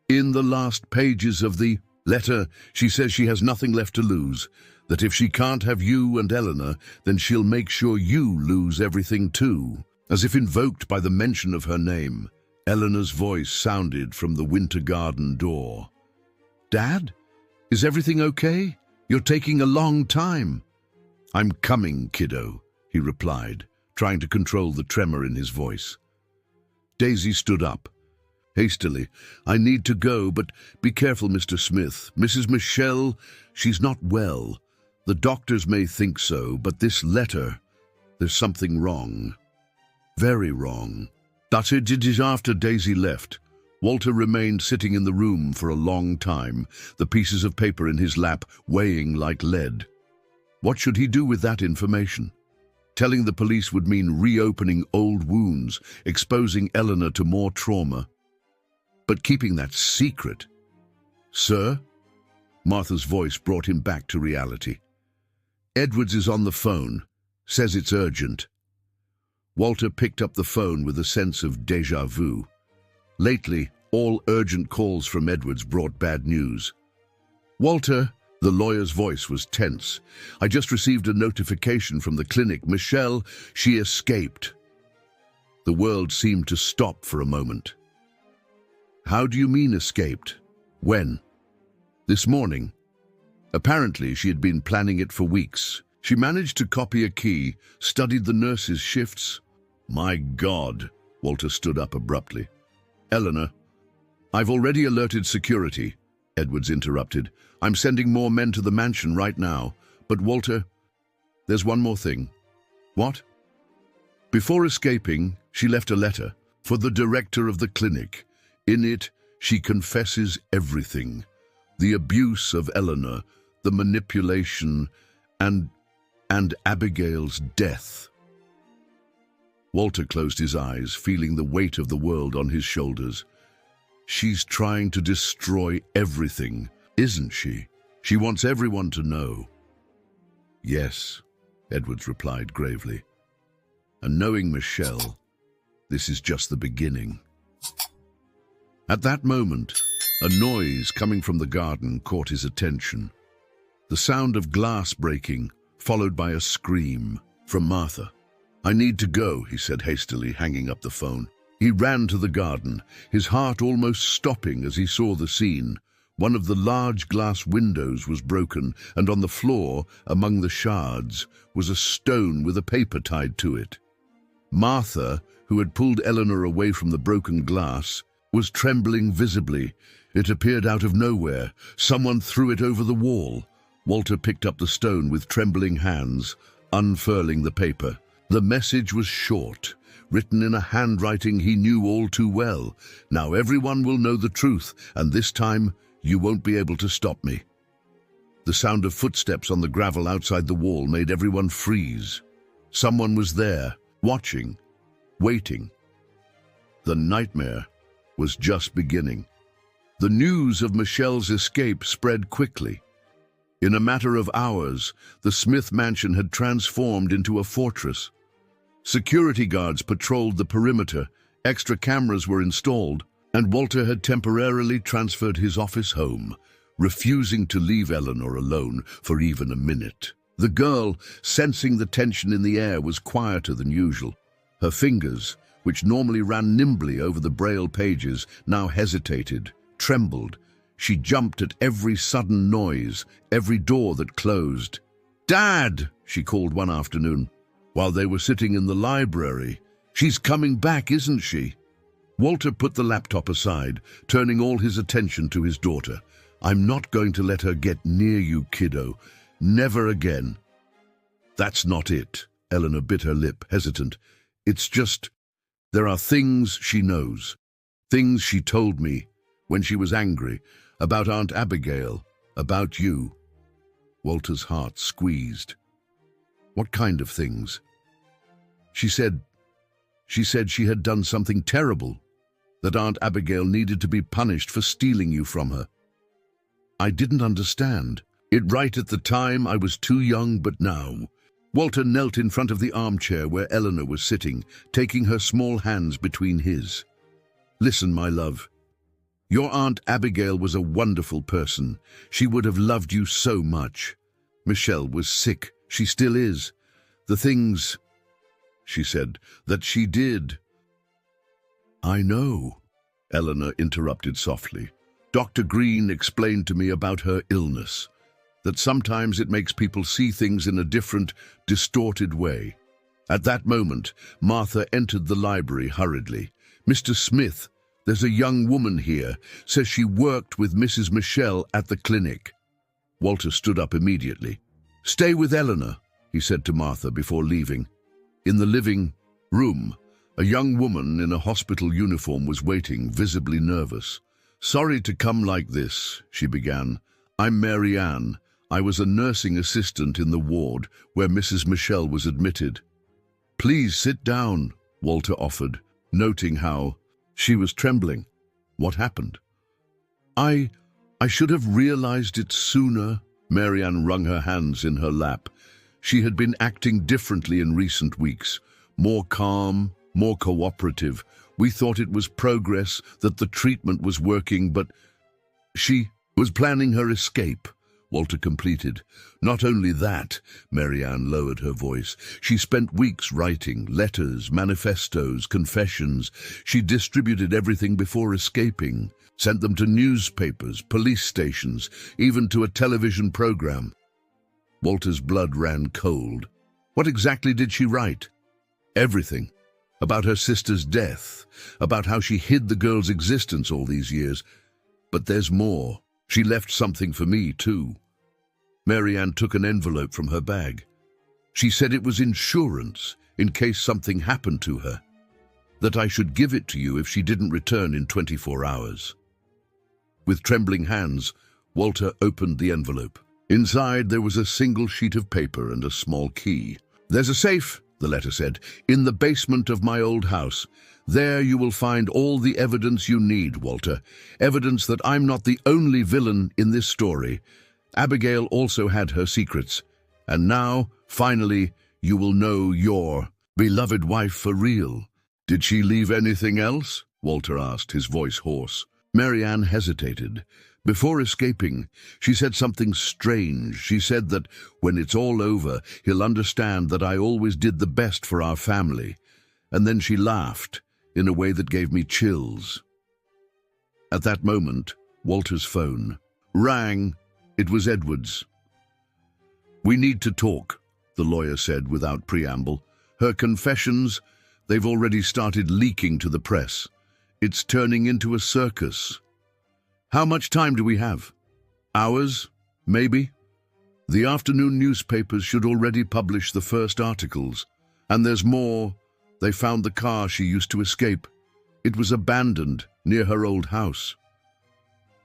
Speaker 1: "In the last pages of the letter, she says she has nothing left to lose, that if she can't have you and Eleanor, then she'll make sure you lose everything too. As if invoked by the mention of her name, Eleanor's voice sounded from the winter garden door. "Dad? Is everything okay? You're taking a long time." "I'm coming, kiddo," he replied, trying to control the tremor in his voice. Daisy stood up. Hastily, "I need to go, but be careful, Mr. Smith. Mrs. Michelle, she's not well. The doctors may think so, but this letter, there's something wrong. Very wrong." That's it. After Daisy left, Walter remained sitting in the room for a long time, the pieces of paper in his lap weighing like lead. What should he do with that information? Telling the police would mean reopening old wounds, exposing Eleanor to more trauma. But keeping that secret? "Sir?" Martha's voice brought him back to reality. "Edwards is on the phone. Says it's urgent." Walter picked up the phone with a sense of déjà vu. Lately, all urgent calls from Edwards brought bad news. "Walter," the lawyer's voice was tense. "I just received a notification from the clinic. Michelle, she escaped." The world seemed to stop for a moment. "How do you mean escaped? When?" "This morning. Apparently, she had been planning it for weeks. She managed to copy a key, studied the nurses' shifts." "My God," Walter stood up abruptly. "Eleanor, I've already alerted security," Edwards interrupted. "I'm sending more men to the mansion right now. But Walter, there's one more thing." "What?" "Before escaping, she left a letter for the director of the clinic. In it, she confesses everything. The abuse of Eleanor, the manipulation, and Abigail's death." Walter closed his eyes, feeling the weight of the world on his shoulders. "She's trying to destroy everything, isn't she? She wants everyone to know." "Yes," Edwards replied gravely. "And knowing Michelle, this is just the beginning." At that moment, a noise coming from the garden caught his attention. The sound of glass breaking, followed by a scream from Martha. "I need to go," he said hastily, hanging up the phone. He ran to the garden, his heart almost stopping as he saw the scene. One of the large glass windows was broken, and on the floor, among the shards, was a stone with a paper tied to it. Martha, who had pulled Eleanor away from the broken glass, was trembling visibly. It appeared out of nowhere. Someone threw it over the wall. Walter picked up the stone with trembling hands, unfurling the paper. The message was short, written in a handwriting he knew all too well. "Now everyone will know the truth, and this time you won't be able to stop me." The sound of footsteps on the gravel outside the wall made everyone freeze. Someone was there, watching, waiting. The nightmare was just beginning. The news of Michelle's escape spread quickly. In a matter of hours, the Smith mansion had transformed into a fortress. Security guards patrolled the perimeter, extra cameras were installed, and Walter had temporarily transferred his office home, refusing to leave Eleanor alone for even a minute. The girl, sensing the tension in the air, was quieter than usual. Her fingers, which normally ran nimbly over the braille pages, now hesitated, trembled. She jumped at every sudden noise, every door that closed. "Dad!" she called one afternoon, while they were sitting in the library. "She's coming back, isn't she?" Walter put the laptop aside, turning all his attention to his daughter. "I'm not going to let her get near you, kiddo. Never again." "That's not it," Eleanor bit her lip, hesitant. "It's just, there are things she knows. Things she told me when she was angry, about Aunt Abigail, about you." Walter's heart squeezed. "What kind of things?" She said she had done something terrible, that Aunt Abigail needed to be punished for stealing you from her. I didn't understand it right at the time. I was too young, but now. Walter knelt in front of the armchair where Eleanor was sitting, taking her small hands between his. "Listen, my love. Your Aunt Abigail was a wonderful person. She would have loved you so much. Michelle was sick. She still is. The things she said, "that she did." "I know," Eleanor interrupted softly. "Dr. Green explained to me about her illness, that sometimes it makes people see things in a different, distorted way." At that moment, Martha entered the library hurriedly. "Mr. Smith, there's a young woman here, says she worked with Mrs. Michelle at the clinic." Walter stood up immediately. "Stay with Eleanor," he said to Martha before leaving. In the living room, a young woman in a hospital uniform was waiting, visibly nervous. "Sorry to come like this," she began. "I'm Mary Ann. I was a nursing assistant in the ward where Mrs. Michelle was admitted." "Please sit down," Walter offered, noting how she was trembling. "What happened?" I should have realized it sooner." Mary Ann wrung her hands in her lap. She had been acting differently in recent weeks, more calm, more cooperative. "We thought it was progress, that the treatment was working, but she was planning her escape," Walter completed. "Not only that," Mary Ann lowered her voice, "she spent weeks writing letters, manifestos, confessions. She distributed everything before escaping, sent them to newspapers, police stations, even to a television program." Walter's blood ran cold. "What exactly did she write?" "Everything. About her sister's death, about how she hid the girl's existence all these years. But there's more. She left something for me, too." Mary Ann took an envelope from her bag. "She said it was insurance, in case something happened to her. That I should give it to you if she didn't return in 24 hours. With trembling hands, Walter opened the envelope. Inside there was a single sheet of paper and a small key. "There's a safe," the letter said, "in the basement of my old house. There you will find all the evidence you need, Walter. Evidence that I'm not the only villain in this story. Abigail also had her secrets. And now, finally, you will know your beloved wife for real." "Did she leave anything else?" Walter asked, his voice hoarse. Mary Ann hesitated. "Before escaping, she said something strange. She said that when it's all over, he'll understand that I always did the best for our family." And then she laughed in a way that gave me chills. At that moment, Walter's phone rang. It was Edward's. "We need to talk," the lawyer said without preamble. "Her confessions, they've already started leaking to the press. It's turning into a circus." "How much time do we have?" "Hours, maybe. The afternoon newspapers should already publish the first articles. And there's more. They found the car she used to escape. It was abandoned near her old house."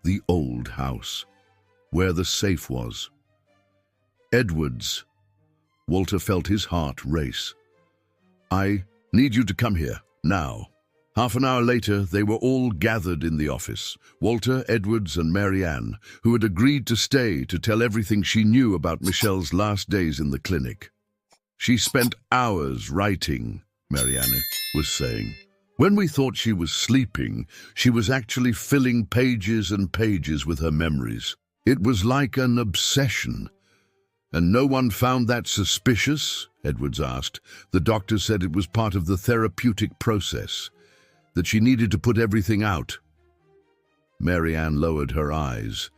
Speaker 1: The old house, where the safe was. Edward's. Walter felt his heart race. "I need you to come here, now." Half an hour later, they were all gathered in the office. Walter, Edwards, and Mary Ann, who had agreed to stay to tell everything she knew about Michelle's last days in the clinic. "She spent hours writing," Mary Ann was saying. "When we thought she was sleeping, she was actually filling pages and pages with her memories. It was like an obsession." "And no one found that suspicious?" Edwards asked. "The doctor said it was part of the therapeutic process, that she needed to put everything out." Mary Ann lowered her eyes.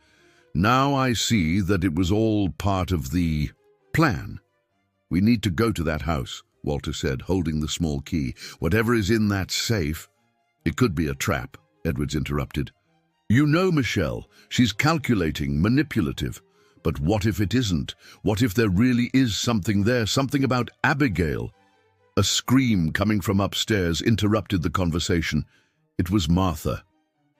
Speaker 1: "Now I see that it was all part of the plan." "We need to go to that house," Walter said, holding the small key. "Whatever is in that safe—" "It could be a trap," Edwards interrupted. "You know Michelle. She's calculating, manipulative. But what if it isn't? What if there really is something there, something about Abigail?" A scream coming from upstairs interrupted the conversation. It was Martha.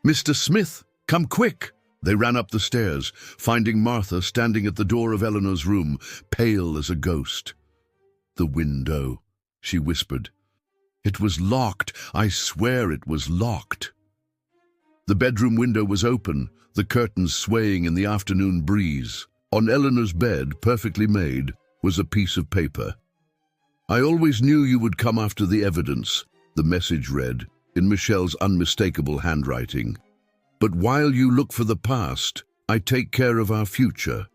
Speaker 1: "Mr. Smith, come quick!" They ran up the stairs, finding Martha standing at the door of Eleanor's room, pale as a ghost. "The window," she whispered. "It was locked. I swear it was locked." The bedroom window was open, the curtains swaying in the afternoon breeze. On Eleanor's bed, perfectly made, was a piece of paper. "I always knew you would come after the evidence," the message read, in Michelle's unmistakable handwriting. "But while you look for the past, I take care of our future.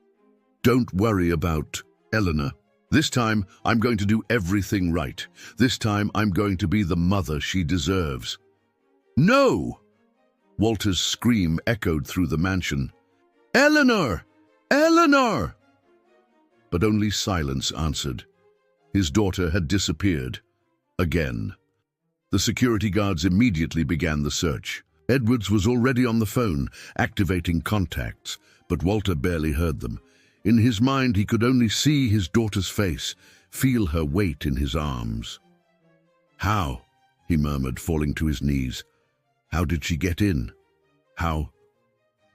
Speaker 1: Don't worry about Eleanor." This time, I'm going to do everything right. This time, I'm going to be the mother she deserves." "No!" Walter's scream echoed through the mansion. "Eleanor! Eleanor!" But only silence answered. His daughter had disappeared. Again. The security guards immediately began the search. Edwards was already on the phone, activating contacts, but Walter barely heard them. In his mind, he could only see his daughter's face, feel her weight in his arms. "How?" he murmured, falling to his knees. "How did she get in? How?"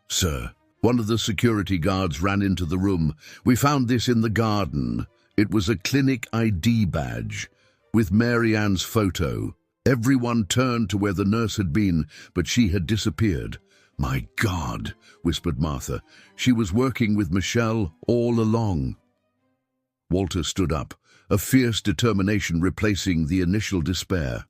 Speaker 1: "Sir," one of the security guards ran into the room. "We found this in the garden. It was a clinic ID badge with Mary Ann's photo. Everyone turned to where the nurse had been, but she had disappeared." "My God," whispered Martha. "She was working with Michelle all along." Walter stood up, a fierce determination replacing the initial despair.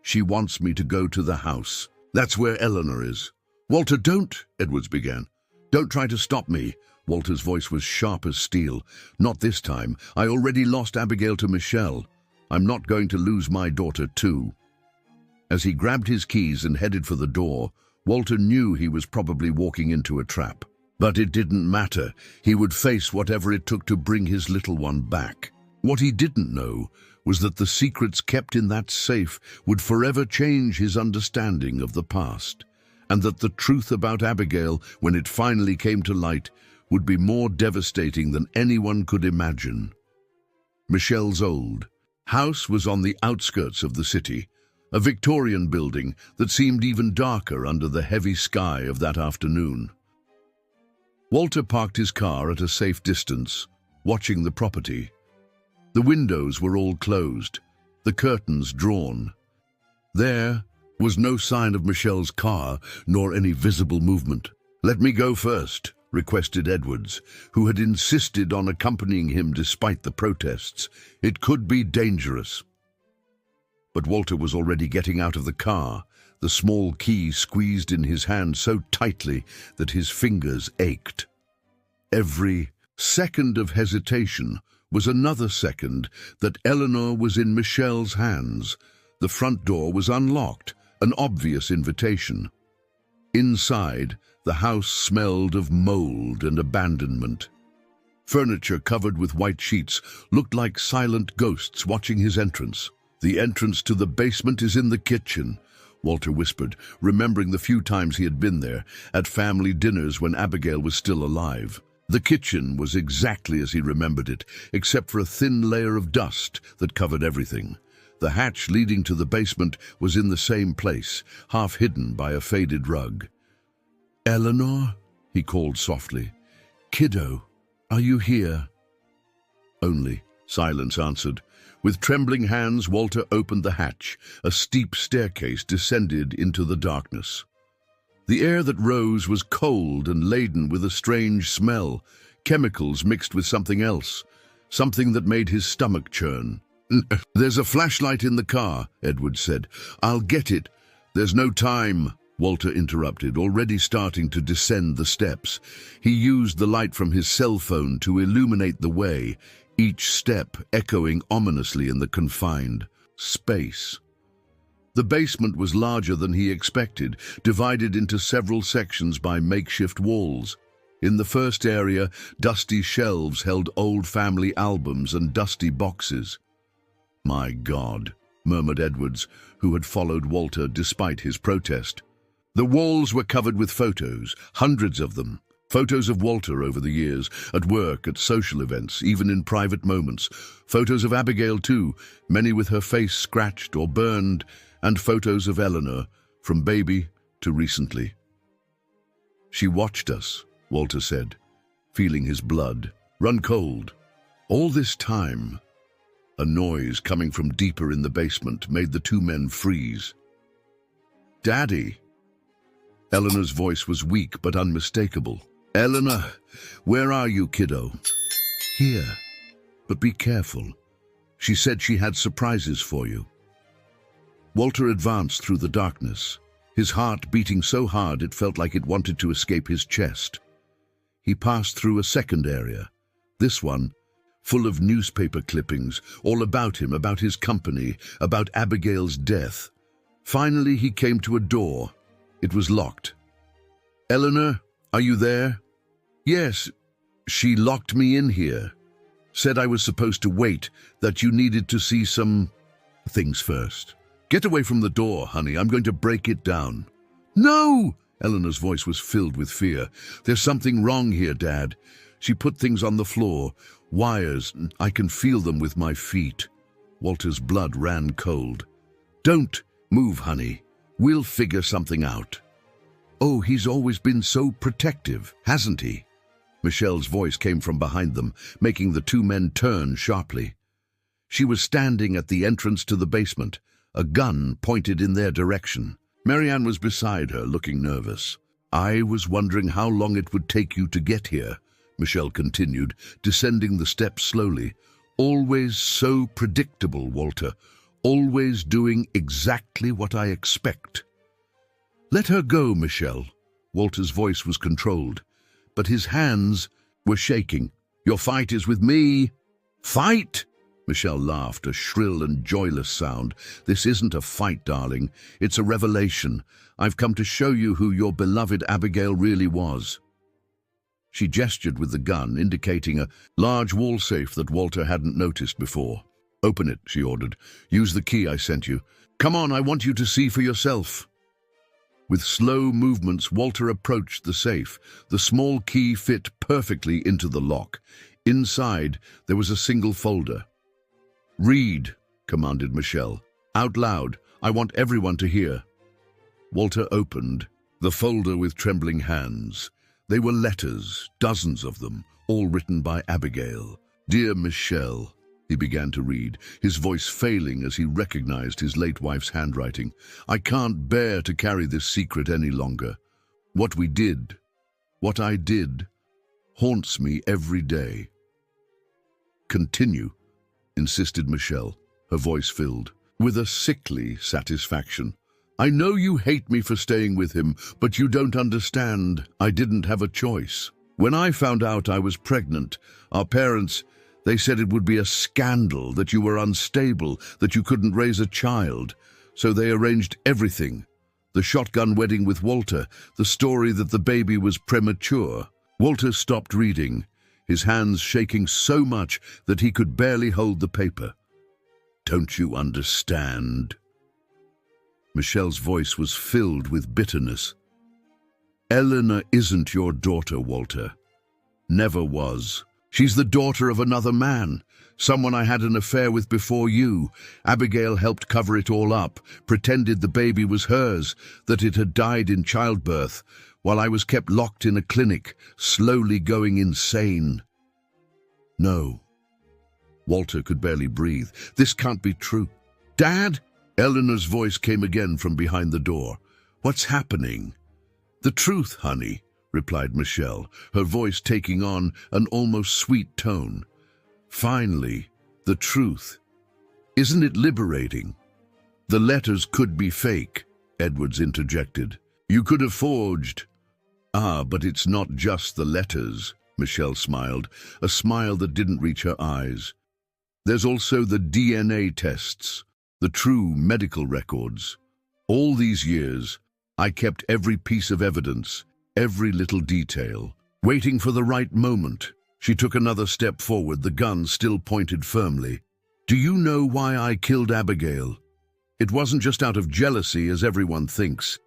Speaker 1: "She wants me to go to the house. That's where Eleanor is." "Walter, don't," Edwards began. "Don't try to stop me." Walter's voice was sharp as steel. "Not this time. I already lost Abigail to Michelle. I'm not going to lose my daughter too." As he grabbed his keys and headed for the door, Walter knew he was probably walking into a trap. But it didn't matter. He would face whatever it took to bring his little one back. What he didn't know was that the secrets kept in that safe would forever change his understanding of the past, and that the truth about Abigail, when it finally came to light, would be more devastating than anyone could imagine. Michelle's old house was on the outskirts of the city, a Victorian building that seemed even darker under the heavy sky of that afternoon. Walter parked his car at a safe distance, watching the property. The windows were all closed, the curtains drawn. There was no sign of Michelle's car, nor any visible movement. "Let me go first," requested Edwards, who had insisted on accompanying him despite the protests. "It could be dangerous." But Walter was already getting out of the car, the small key squeezed in his hand so tightly that his fingers ached. Every second of hesitation was another second that Eleanor was in Michelle's hands. The front door was unlocked, an obvious invitation. Inside, the house smelled of mold and abandonment. Furniture covered with white sheets looked like silent ghosts watching his entrance. "The entrance to the basement is in the kitchen," Walter whispered, remembering the few times he had been there, at family dinners when Abigail was still alive. The kitchen was exactly as he remembered it, except for a thin layer of dust that covered everything. The hatch leading to the basement was in the same place, half hidden by a faded rug. "Eleanor?" he called softly. "Kiddo, are you here?" Only silence answered. With trembling hands, Walter opened the hatch. A steep staircase descended into the darkness. The air that rose was cold and laden with a strange smell, chemicals mixed with something else, something that made his stomach churn. "There's a flashlight in the car," Edward said. "I'll get it." "There's no time," Walter interrupted, already starting to descend the steps. He used the light from his cell phone to illuminate the way, each step echoing ominously in the confined space. The basement was larger than he expected, divided into several sections by makeshift walls. In the first area, dusty shelves held old family albums and dusty boxes. "My God," murmured Edwards, who had followed Walter despite his protest. The walls were covered with photos, hundreds of them. Photos of Walter over the years, at work, at social events, even in private moments. Photos of Abigail too, many with her face scratched or burned, and photos of Eleanor, from baby to recently. "She watched us," Walter said, feeling his blood run cold. All this time, a noise coming from deeper in the basement made the two men freeze. "Daddy!" Eleanor's voice was weak but unmistakable. "Eleanor, where are you, kiddo?" "Here, but be careful. She said she had surprises for you." Walter advanced through the darkness, his heart beating so hard it felt like it wanted to escape his chest. He passed through a second area, this one full of newspaper clippings, all about him, about his company, about Abigail's death. Finally, he came to a door. It was locked. "Eleanor, are you there?" "Yes, she locked me in here. Said I was supposed to wait, that you needed to see some things first." "Get away from the door, honey. I'm going to break it down." "No!" Eleanor's voice was filled with fear. "There's something wrong here, Dad." She put things on the floor. Wires. I can feel them with my feet. Walter's blood ran cold. "Don't move, honey. We'll figure something out." "Oh, he's always been so protective, hasn't he?" Michelle's voice came from behind them, making the two men turn sharply. She was standing at the entrance to the basement, a gun pointed in their direction. Marianne was beside her, looking nervous. "I was wondering how long it would take you to get here," Michelle continued, descending the steps slowly. "Always so predictable, Walter. Always doing exactly what I expect." "Let her go, Michelle." Walter's voice was controlled, but his hands were shaking. "Your fight is with me." "Fight?" Michelle laughed, a shrill and joyless sound. "This isn't a fight, darling. It's a revelation. I've come to show you who your beloved Abigail really was." She gestured with the gun, indicating a large wall safe that Walter hadn't noticed before. "Open it," she ordered. "Use the key I sent you. Come on, I want you to see for yourself." With slow movements, Walter approached the safe. The small key fit perfectly into the lock. Inside, there was a single folder. "Read," commanded Michelle. "Out loud. I want everyone to hear." Walter opened the folder with trembling hands. They were letters, dozens of them, all written by Abigail. "Dear Michelle," he began to read, his voice failing as he recognized his late wife's handwriting. "I can't bear to carry this secret any longer. What we did, what I did, haunts me every day." "Continue," insisted Michelle, her voice filled with a sickly satisfaction. "I know you hate me for staying with him, but you don't understand. I didn't have a choice. When I found out I was pregnant, our parents, they said it would be a scandal, that you were unstable, that you couldn't raise a child. So they arranged everything. The shotgun wedding with Walter, the story that the baby was premature." Walter stopped reading, his hands shaking so much that he could barely hold the paper. "Don't you understand?" Michelle's voice was filled with bitterness. "Eleanor isn't your daughter, Walter. Never was. She's the daughter of another man, someone I had an affair with before you. Abigail helped cover it all up, pretended the baby was hers, that it had died in childbirth, while I was kept locked in a clinic, slowly going insane." "No." Walter could barely breathe. "This can't be true." "Dad?" Eleanor's voice came again from behind the door. "What's happening?" "The truth, honey," replied Michelle, her voice taking on an almost sweet tone. "Finally, the truth. Isn't it liberating?" "The letters could be fake," Edwards interjected. "You could have forged." "Ah, but it's not just the letters," Michelle smiled, a smile that didn't reach her eyes. "There's also the DNA tests, the true medical records. All these years, I kept every piece of evidence, every little detail, waiting for the right moment." She took another step forward, the gun still pointed firmly. "Do you know why I killed Abigail? It wasn't just out of jealousy, as everyone thinks.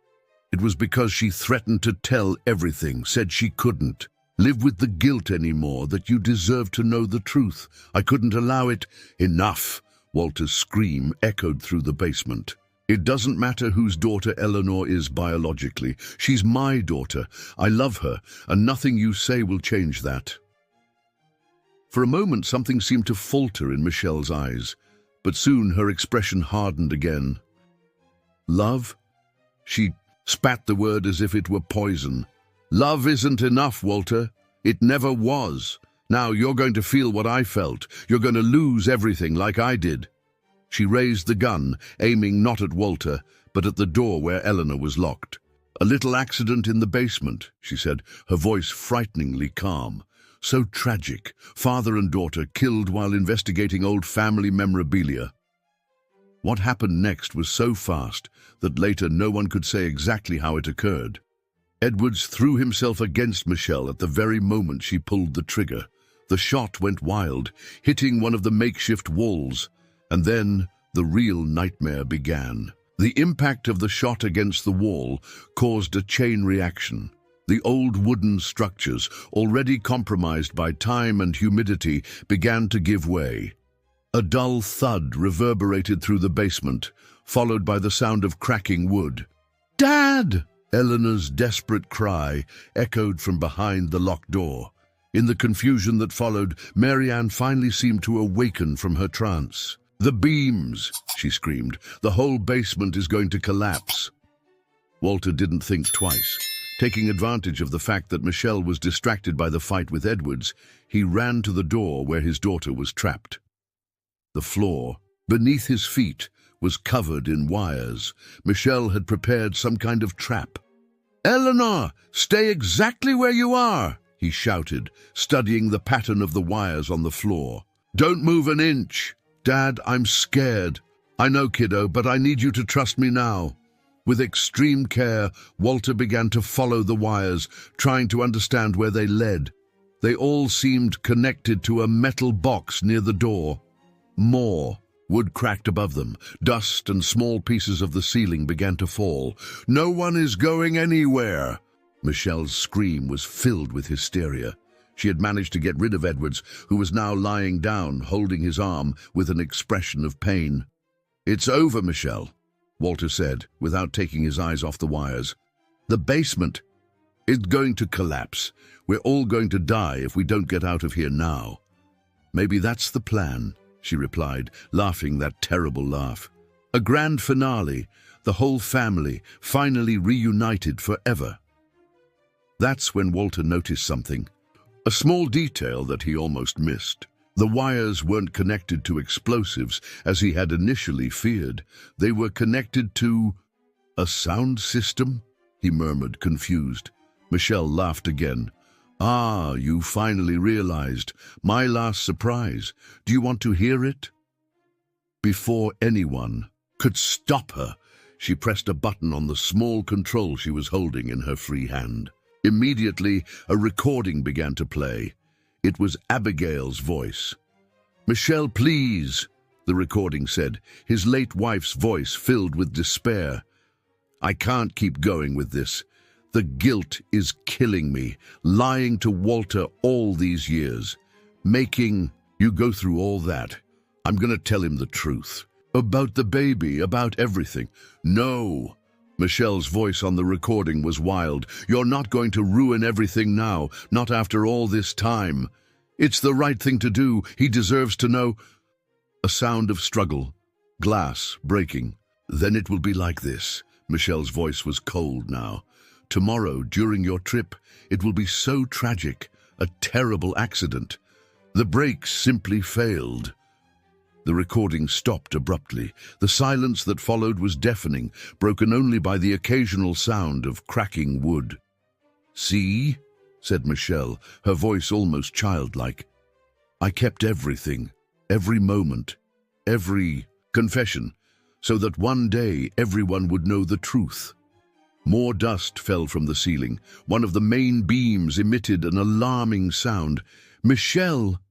Speaker 1: It was because she threatened to tell everything, said she couldn't live with the guilt anymore, that you deserved to know the truth. I couldn't allow it." "Enough!" Walter's scream echoed through the basement. "It doesn't matter whose daughter Eleanor is biologically. She's my daughter. I love her, and nothing you say will change that." For a moment, something seemed to falter in Michelle's eyes, but soon her expression hardened again. "Love?" She spat the word as if it were poison. "Love isn't enough, Walter. It never was. Now you're going to feel what I felt. You're going to lose everything like I did." She raised the gun, aiming not at Walter, but at the door where Eleanor was locked. "A little accident in the basement," she said, her voice frighteningly calm. So tragic. Father and daughter killed while investigating old family memorabilia. What happened next was so fast that later no one could say exactly how it occurred. Edwards threw himself against Michelle at the very moment she pulled the trigger. The shot went wild, hitting one of the makeshift walls, and then the real nightmare began. The impact of the shot against the wall caused a chain reaction. The old wooden structures, already compromised by time and humidity, began to give way. A dull thud reverberated through the basement, followed by the sound of cracking wood. "Dad!" Eleanor's desperate cry echoed from behind the locked door. In the confusion that followed, Marianne finally seemed to awaken from her trance. "The beams!" she screamed. "The whole basement is going to collapse." Walter didn't think twice. Taking advantage of the fact that Michelle was distracted by the fight with Edwards, he ran to the door where his daughter was trapped. The floor, beneath his feet, was covered in wires. Michelle had prepared some kind of trap. "Eleanor, stay exactly where you are!" he shouted, studying the pattern of the wires on the floor. "Don't move an inch." "Dad, I'm scared." "I know, kiddo, but I need you to trust me now." With extreme care, Walter began to follow the wires, trying to understand where they led. They all seemed connected to a metal box near the door. More. Wood cracked above them. Dust and small pieces of the ceiling began to fall. "No one is going anywhere." Michelle's scream was filled with hysteria. She had managed to get rid of Edwards, who was now lying down, holding his arm with an expression of pain. "It's over, Michelle," Walter said, without taking his eyes off the wires. "The basement is going to collapse. We're all going to die if we don't get out of here now." "Maybe that's the plan," she replied, laughing that terrible laugh. A grand finale, the whole family finally reunited forever. That's when Walter noticed something. A small detail that he almost missed. The wires weren't connected to explosives, as he had initially feared. They were connected to a sound system, he murmured, confused. Michelle laughed again. "Ah, you finally realized. My last surprise. Do you want to hear it?" Before anyone could stop her, she pressed a button on the small control she was holding in her free hand. Immediately, a recording began to play. It was Abigail's voice. "Michelle, please," the recording said, his late wife's voice filled with despair. "I can't keep going with this. The guilt is killing me, lying to Walter all these years, making you go through all that. I'm going to tell him the truth. About the baby, about everything." "No." Michelle's voice on the recording was wild. "You're not going to ruin everything now, not after all this time. It's the right thing to do. He deserves to know." A sound of struggle, glass breaking. "Then it will be like this." Michelle's voice was cold now. "Tomorrow, during your trip, it will be so tragic, a terrible accident. The brakes simply failed." The recording stopped abruptly. The silence that followed was deafening, broken only by the occasional sound of cracking wood. "See?" said Michelle, her voice almost childlike. "I kept everything, every moment, every confession, so that one day everyone would know the truth." More dust fell from the ceiling. One of the main beams emitted an alarming sound. "Michelle!"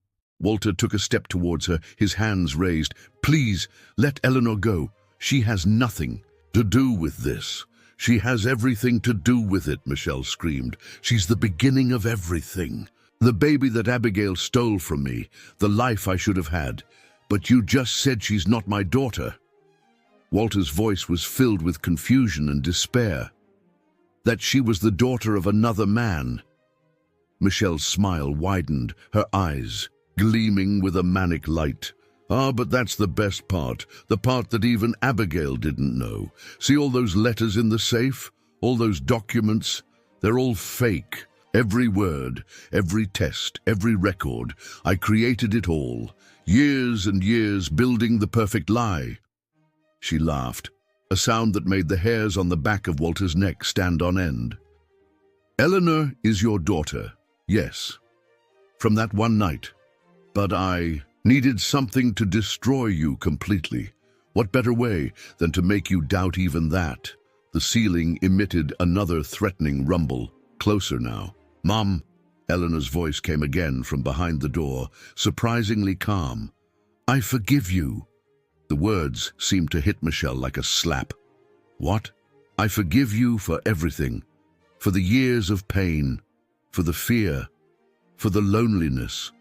Speaker 1: Walter took a step towards her, his hands raised. "Please, let Eleanor go. She has nothing to do with this." "She has everything to do with it," Michelle screamed. "She's the beginning of everything. The baby that Abigail stole from me, the life I should have had. But you just said she's not my daughter." Walter's voice was filled with confusion and despair. "That she was the daughter of another man." Michelle's smile widened, her eyes gleaming with a manic light. "Ah, but that's the best part, the part that even Abigail didn't know. See all those letters in the safe? All those documents? They're all fake. Every word, every test, every record. I created it all. Years and years building the perfect lie." She laughed, a sound that made the hairs on the back of Walter's neck stand on end. "Eleanor is your daughter, yes. from that one night. But I needed something to destroy you completely. What better way than to make you doubt even that? The ceiling emitted another threatening rumble, closer now. "Mom," Eleanor's voice came again from behind the door, surprisingly calm. "I forgive you." The words seemed to hit Michelle like a slap. "What?" "I forgive you for everything. For the years of pain, for the fear, for the loneliness.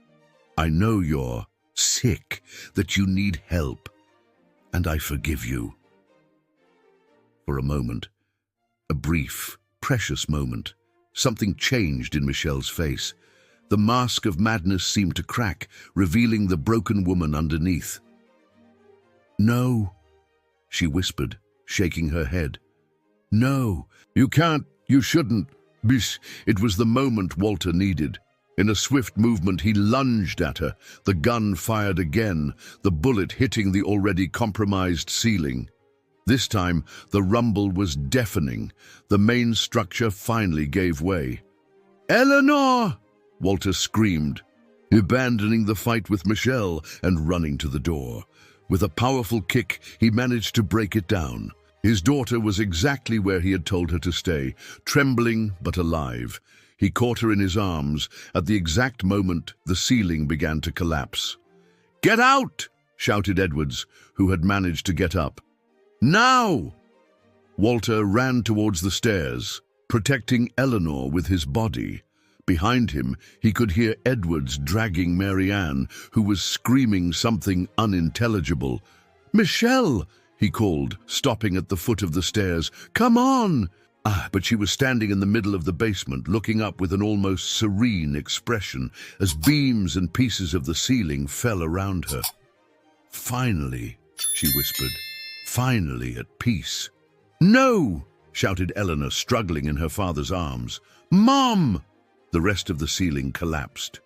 Speaker 1: I know you're sick, that you need help, and I forgive you." For a moment, a brief, precious moment, something changed in Michelle's face. The mask of madness seemed to crack, revealing the broken woman underneath. "No," she whispered, shaking her head. "No, you can't, you shouldn't. Bish." It was the moment Walter needed. In a swift movement, he lunged at her. The gun fired again, the bullet hitting the already compromised ceiling. This time, the rumble was deafening. The main structure finally gave way. "Eleanor!" Walter screamed, abandoning the fight with Michelle and running to the door. With a powerful kick, he managed to break it down. His daughter was exactly where he had told her to stay, trembling but alive. He caught her in his arms. At the exact moment, the ceiling began to collapse. "Get out!" shouted Edwards, who had managed to get up. "Now!" Walter ran towards the stairs, protecting Eleanor with his body. Behind him, he could hear Edwards dragging Marianne, who was screaming something unintelligible. "Michelle!" he called, stopping at the foot of the stairs. "Come on!" But she was standing in the middle of the basement, looking up with an almost serene expression as beams and pieces of the ceiling fell around her. "Finally," she whispered. "Finally at peace." "No!" shouted Eleanor, struggling in her father's arms. "Mom!" The rest of the ceiling collapsed.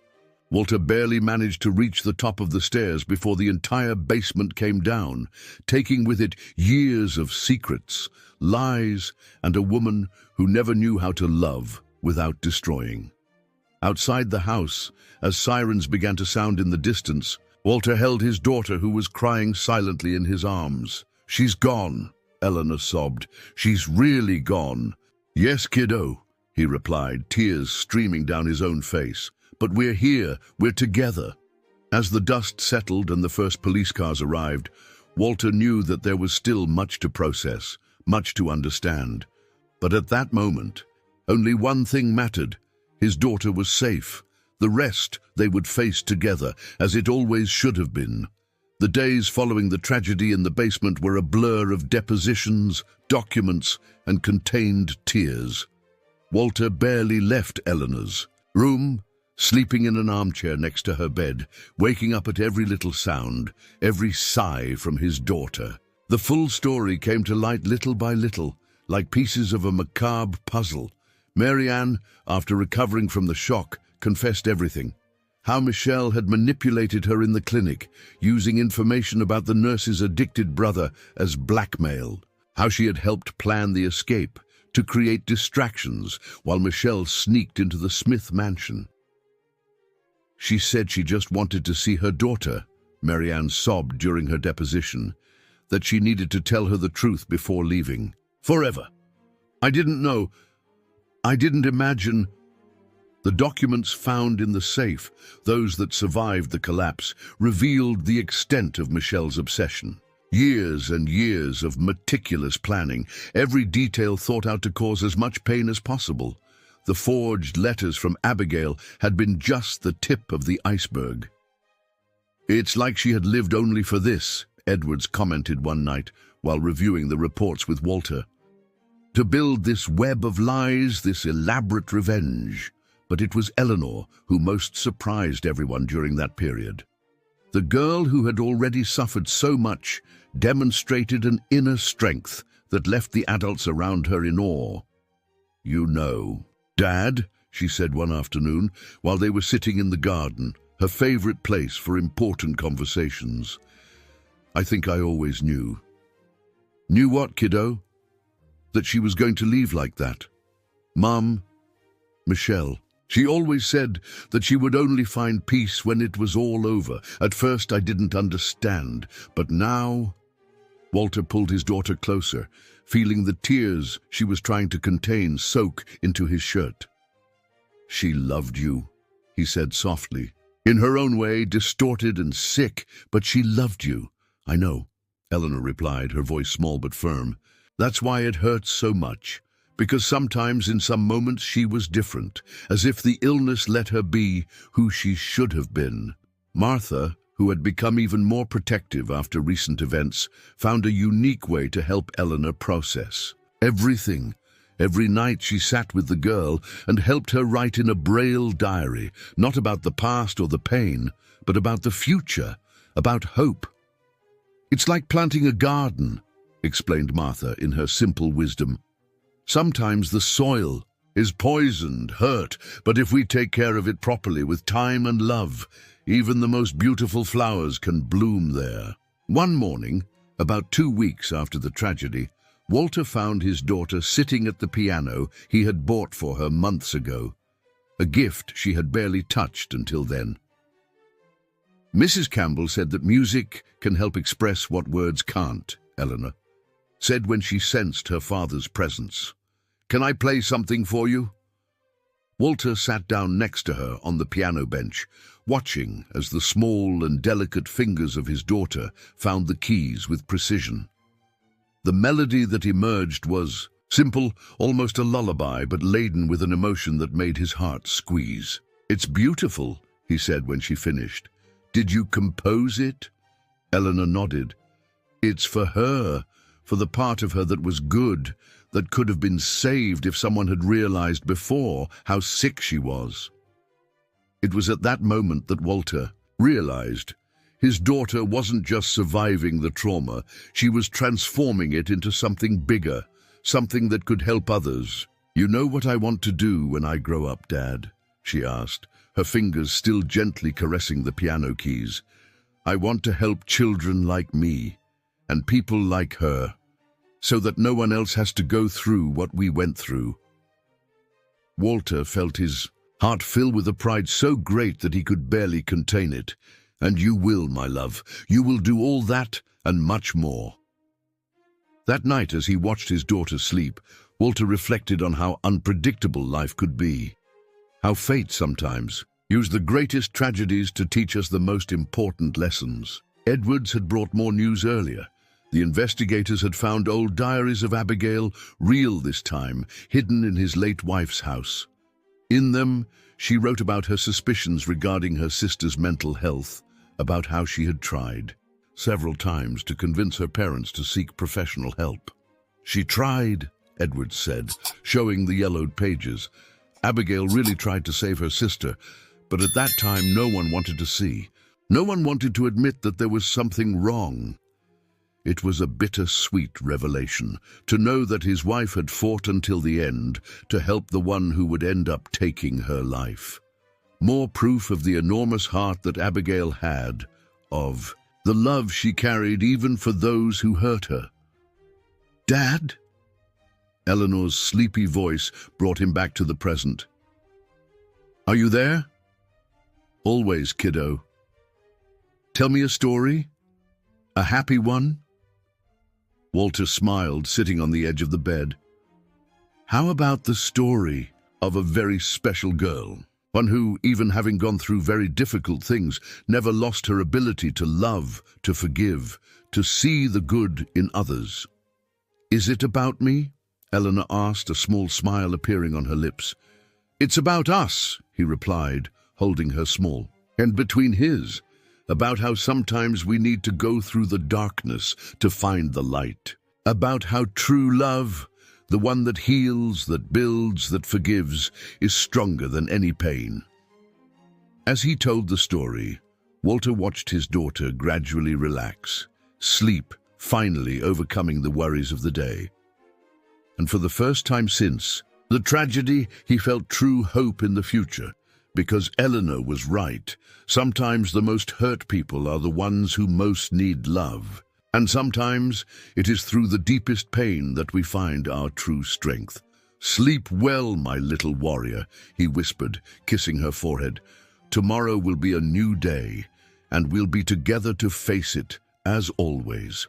Speaker 1: Walter barely managed to reach the top of the stairs before the entire basement came down, taking with it years of secrets, lies, and a woman who never knew how to love without destroying. Outside the house, as sirens began to sound in the distance, Walter held his daughter, who was crying silently, in his arms. "She's gone," Eleanor sobbed. "She's really gone." "Yes, kiddo," he replied, tears streaming down his own face. "But we're here, we're together." As the dust settled and the first police cars arrived, Walter knew that there was still much to process, much to understand. But at that moment, only one thing mattered. His daughter was safe. The rest they would face together, as it always should have been. The days following the tragedy in the basement were a blur of depositions, documents, and contained tears. Walter barely left Eleanor's room, sleeping in an armchair next to her bed, waking up at every little sound, every sigh from his daughter. The full story came to light little by little, like pieces of a macabre puzzle. Marianne, after recovering from the shock, confessed everything. How Michelle had manipulated her in the clinic, using information about the nurse's addicted brother as blackmail. How she had helped plan the escape, to create distractions, while Michelle sneaked into the Smith mansion. She said she just wanted to see her daughter, Marianne sobbed during her deposition, that she needed to tell her the truth before leaving. "Forever. I didn't know. I didn't imagine." The documents found in the safe, those that survived the collapse, revealed the extent of Michelle's obsession. Years and years of meticulous planning, every detail thought out to cause as much pain as possible. The forged letters from Abigail had been just the tip of the iceberg. "It's like she had lived only for this," Edwards commented one night while reviewing the reports with Walter. "To build this web of lies, this elaborate revenge." But it was Eleanor who most surprised everyone during that period. The girl who had already suffered so much demonstrated an inner strength that left the adults around her in awe. "You know, Dad," she said one afternoon while they were sitting in the garden, her favorite place for important conversations. "I think I always knew." "Knew what, kiddo?" "That she was going to leave like that. Mom, Michelle, She always said that she would only find peace when it was all over. At first I didn't understand, but now... Walter pulled his daughter closer, feeling the tears she was trying to contain soak into his shirt. "She loved you," he said softly. "In her own way, distorted and sick, but she loved you." "I know," Eleanor replied, her voice small but firm. "That's why it hurts so much. Because sometimes in some moments she was different, as if the illness let her be who she should have been." Martha, who had become even more protective after recent events, found a unique way to help Eleanor process everything. Every night she sat with the girl and helped her write in a Braille diary, not about the past or the pain, but about the future, about hope. "It's like planting a garden," explained Martha in her simple wisdom. "Sometimes the soil is poisoned, hurt, but if we take care of it properly with time and love, even the most beautiful flowers can bloom there." One morning, about 2 weeks after the tragedy, Walter found his daughter sitting at the piano he had bought for her months ago, a gift she had barely touched until then. "Mrs. Campbell said that music can help express what words can't," Eleanor said when she sensed her father's presence. "Can I play something for you?" Walter sat down next to her on the piano bench, watching as the small and delicate fingers of his daughter found the keys with precision. The melody that emerged was simple, almost a lullaby, but laden with an emotion that made his heart squeeze. "It's beautiful," he said when she finished. "Did you compose it?" Eleanor nodded. "It's for her, for the part of her that was good, that could have been saved if someone had realized before how sick she was." It was at that moment that Walter realized his daughter wasn't just surviving the trauma, she was transforming it into something bigger, something that could help others. "You know what I want to do when I grow up, Dad?" she asked, her fingers still gently caressing the piano keys. "I want to help children like me, and people like her, so that no one else has to go through what we went through." Walter felt his heart fill with a pride so great that he could barely contain it. "And you will, my love. You will do all that and much more." That night, as he watched his daughter sleep, Walter reflected on how unpredictable life could be. How fate sometimes used the greatest tragedies to teach us the most important lessons. Edwards had brought more news earlier. The investigators had found old diaries of Abigail, real this time, hidden in his late wife's house. In them, she wrote about her suspicions regarding her sister's mental health, about how she had tried several times to convince her parents to seek professional help. "She tried," Edwards said, showing the yellowed pages. "Abigail really tried to save her sister, but at that time no one wanted to see. No one wanted to admit that there was something wrong." It was a bitter-sweet revelation to know that his wife had fought until the end to help the one who would end up taking her life. More proof of the enormous heart that Abigail had, of the love she carried even for those who hurt her. "Dad?" Eleanor's sleepy voice brought him back to the present. "Are you there?" "Always, kiddo." "Tell me a story? A happy one?" Walter smiled, sitting on the edge of the bed. "How about the story of a very special girl? One who, even having gone through very difficult things, never lost her ability to love, to forgive, to see the good in others." "Is it about me?" Eleanor asked, a small smile appearing on her lips. "It's about us," he replied, holding her small hand between his, "about how sometimes we need to go through the darkness to find the light, about how true love, the one that heals, that builds, that forgives, is stronger than any pain." As he told the story, Walter watched his daughter gradually relax, sleep finally overcoming the worries of the day. And for the first time since the tragedy, he felt true hope in the future, because Eleanor was right. Sometimes the most hurt people are the ones who most need love. And sometimes it is through the deepest pain that we find our true strength. "Sleep well, my little warrior," he whispered, kissing her forehead. "Tomorrow will be a new day, and we'll be together to face it, as always."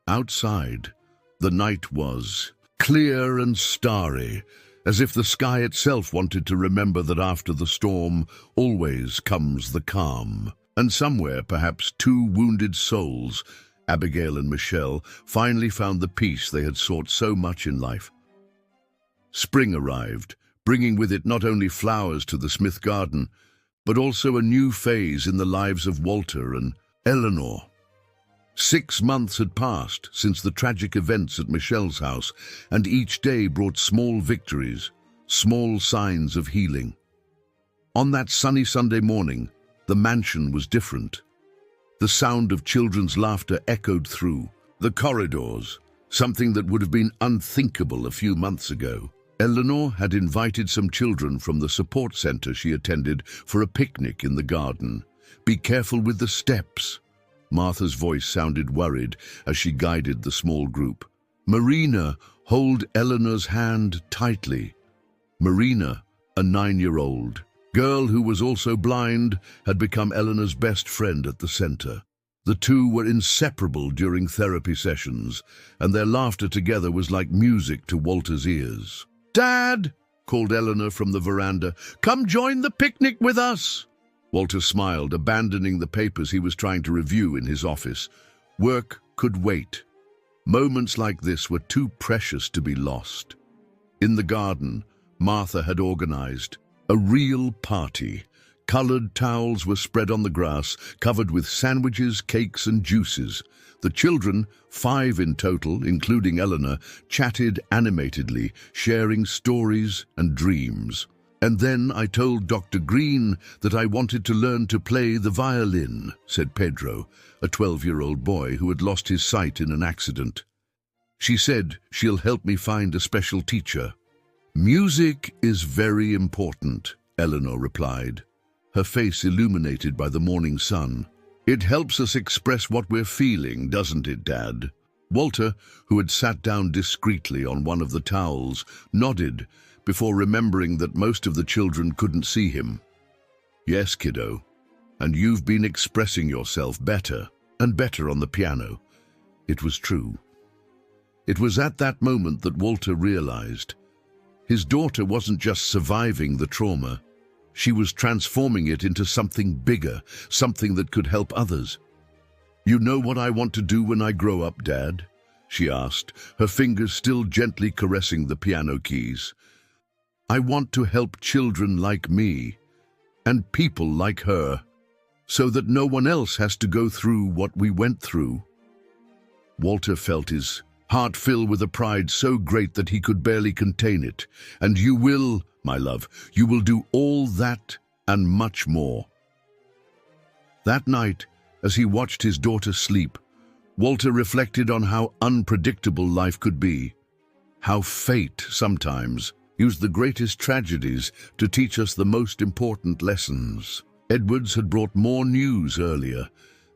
Speaker 1: Outside, the night was clear and starry, as if the sky itself wanted to remember that after the storm always comes the calm. And somewhere, perhaps two wounded souls, Abigail and Michelle, finally found the peace they had sought so much in life. Spring arrived, bringing with it not only flowers to the Smith garden, but also a new phase in the lives of Walter and Eleanor. 6 months had passed since the tragic events at Michelle's house, and each day brought small victories, small signs of healing. On that sunny Sunday morning, the mansion was different. The sound of children's laughter echoed through the corridors, something that would have been unthinkable a few months ago. Eleanor had invited some children from the support center she attended for a picnic in the garden. "Be careful with the steps." Martha's voice sounded worried as she guided the small group. "Marina, hold Eleanor's hand tightly." Marina, a 9-year-old girl who was also blind, had become Eleanor's best friend at the center. The two were inseparable during therapy sessions, and their laughter together was like music to Walter's ears. "Dad," called Eleanor from the veranda, "come join the picnic with us." Walter smiled, abandoning the papers he was trying to review in his office. Work could wait. Moments like this were too precious to be lost. In the garden, Martha had organized a real party. Colored towels were spread on the grass, covered with sandwiches, cakes, and juices. The children, 5 in total, including Eleanor, chatted animatedly, sharing stories and dreams. "And then I told Dr. Green that I wanted to learn to play the violin," said Pedro, a 12-year-old boy who had lost his sight in an accident. "She said she'll help me find a special teacher." "Music is very important," Eleanor replied, her face illuminated by the morning sun. "It helps us express what we're feeling, doesn't it, Dad?" Walter, who had sat down discreetly on one of the towels, nodded before remembering that most of the children couldn't see him. "Yes, kiddo, and you've been expressing yourself better and better on the piano." It was true. It was at that moment that Walter realized his daughter wasn't just surviving the trauma. She was transforming it into something bigger, something that could help others. "You know what I want to do when I grow up, Dad?" she asked, her fingers still gently caressing the piano keys. "I want to help children like me, and people like her, so that no one else has to go through what we went through." Walter felt his heart fill with a pride so great that he could barely contain it. "And you will, my love, you will do all that and much more." That night, as he watched his daughter sleep, Walter reflected on how unpredictable life could be, how fate sometimes used the greatest tragedies to teach us the most important lessons. Edwards had brought more news earlier.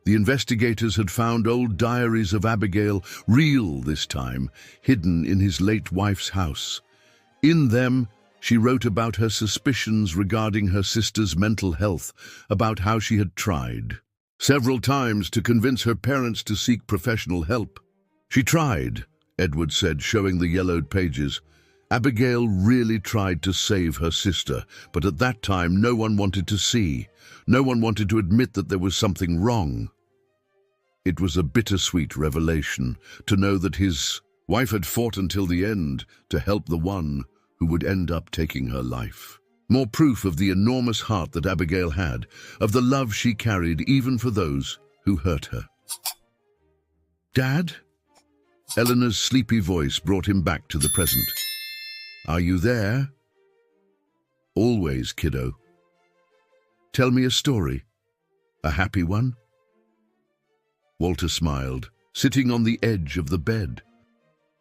Speaker 1: The investigators had found old diaries of Abigail, real this time, hidden in his late wife's house. In them, she wrote about her suspicions regarding her sister's mental health, about how she had tried several times to convince her parents to seek professional help. "She tried," Edwards said, showing the yellowed pages. "Abigail really tried to save her sister, but at that time no one wanted to see. No one wanted to admit that there was something wrong." It was a bittersweet revelation to know that his wife had fought until the end to help the one who would end up taking her life. More proof of the enormous heart that Abigail had, of the love she carried even for those who hurt her. "Dad?" Eleanor's sleepy voice brought him back to the present. "Are you there?" "Always, kiddo." "Tell me a story. A happy one?" Walter smiled, sitting on the edge of the bed.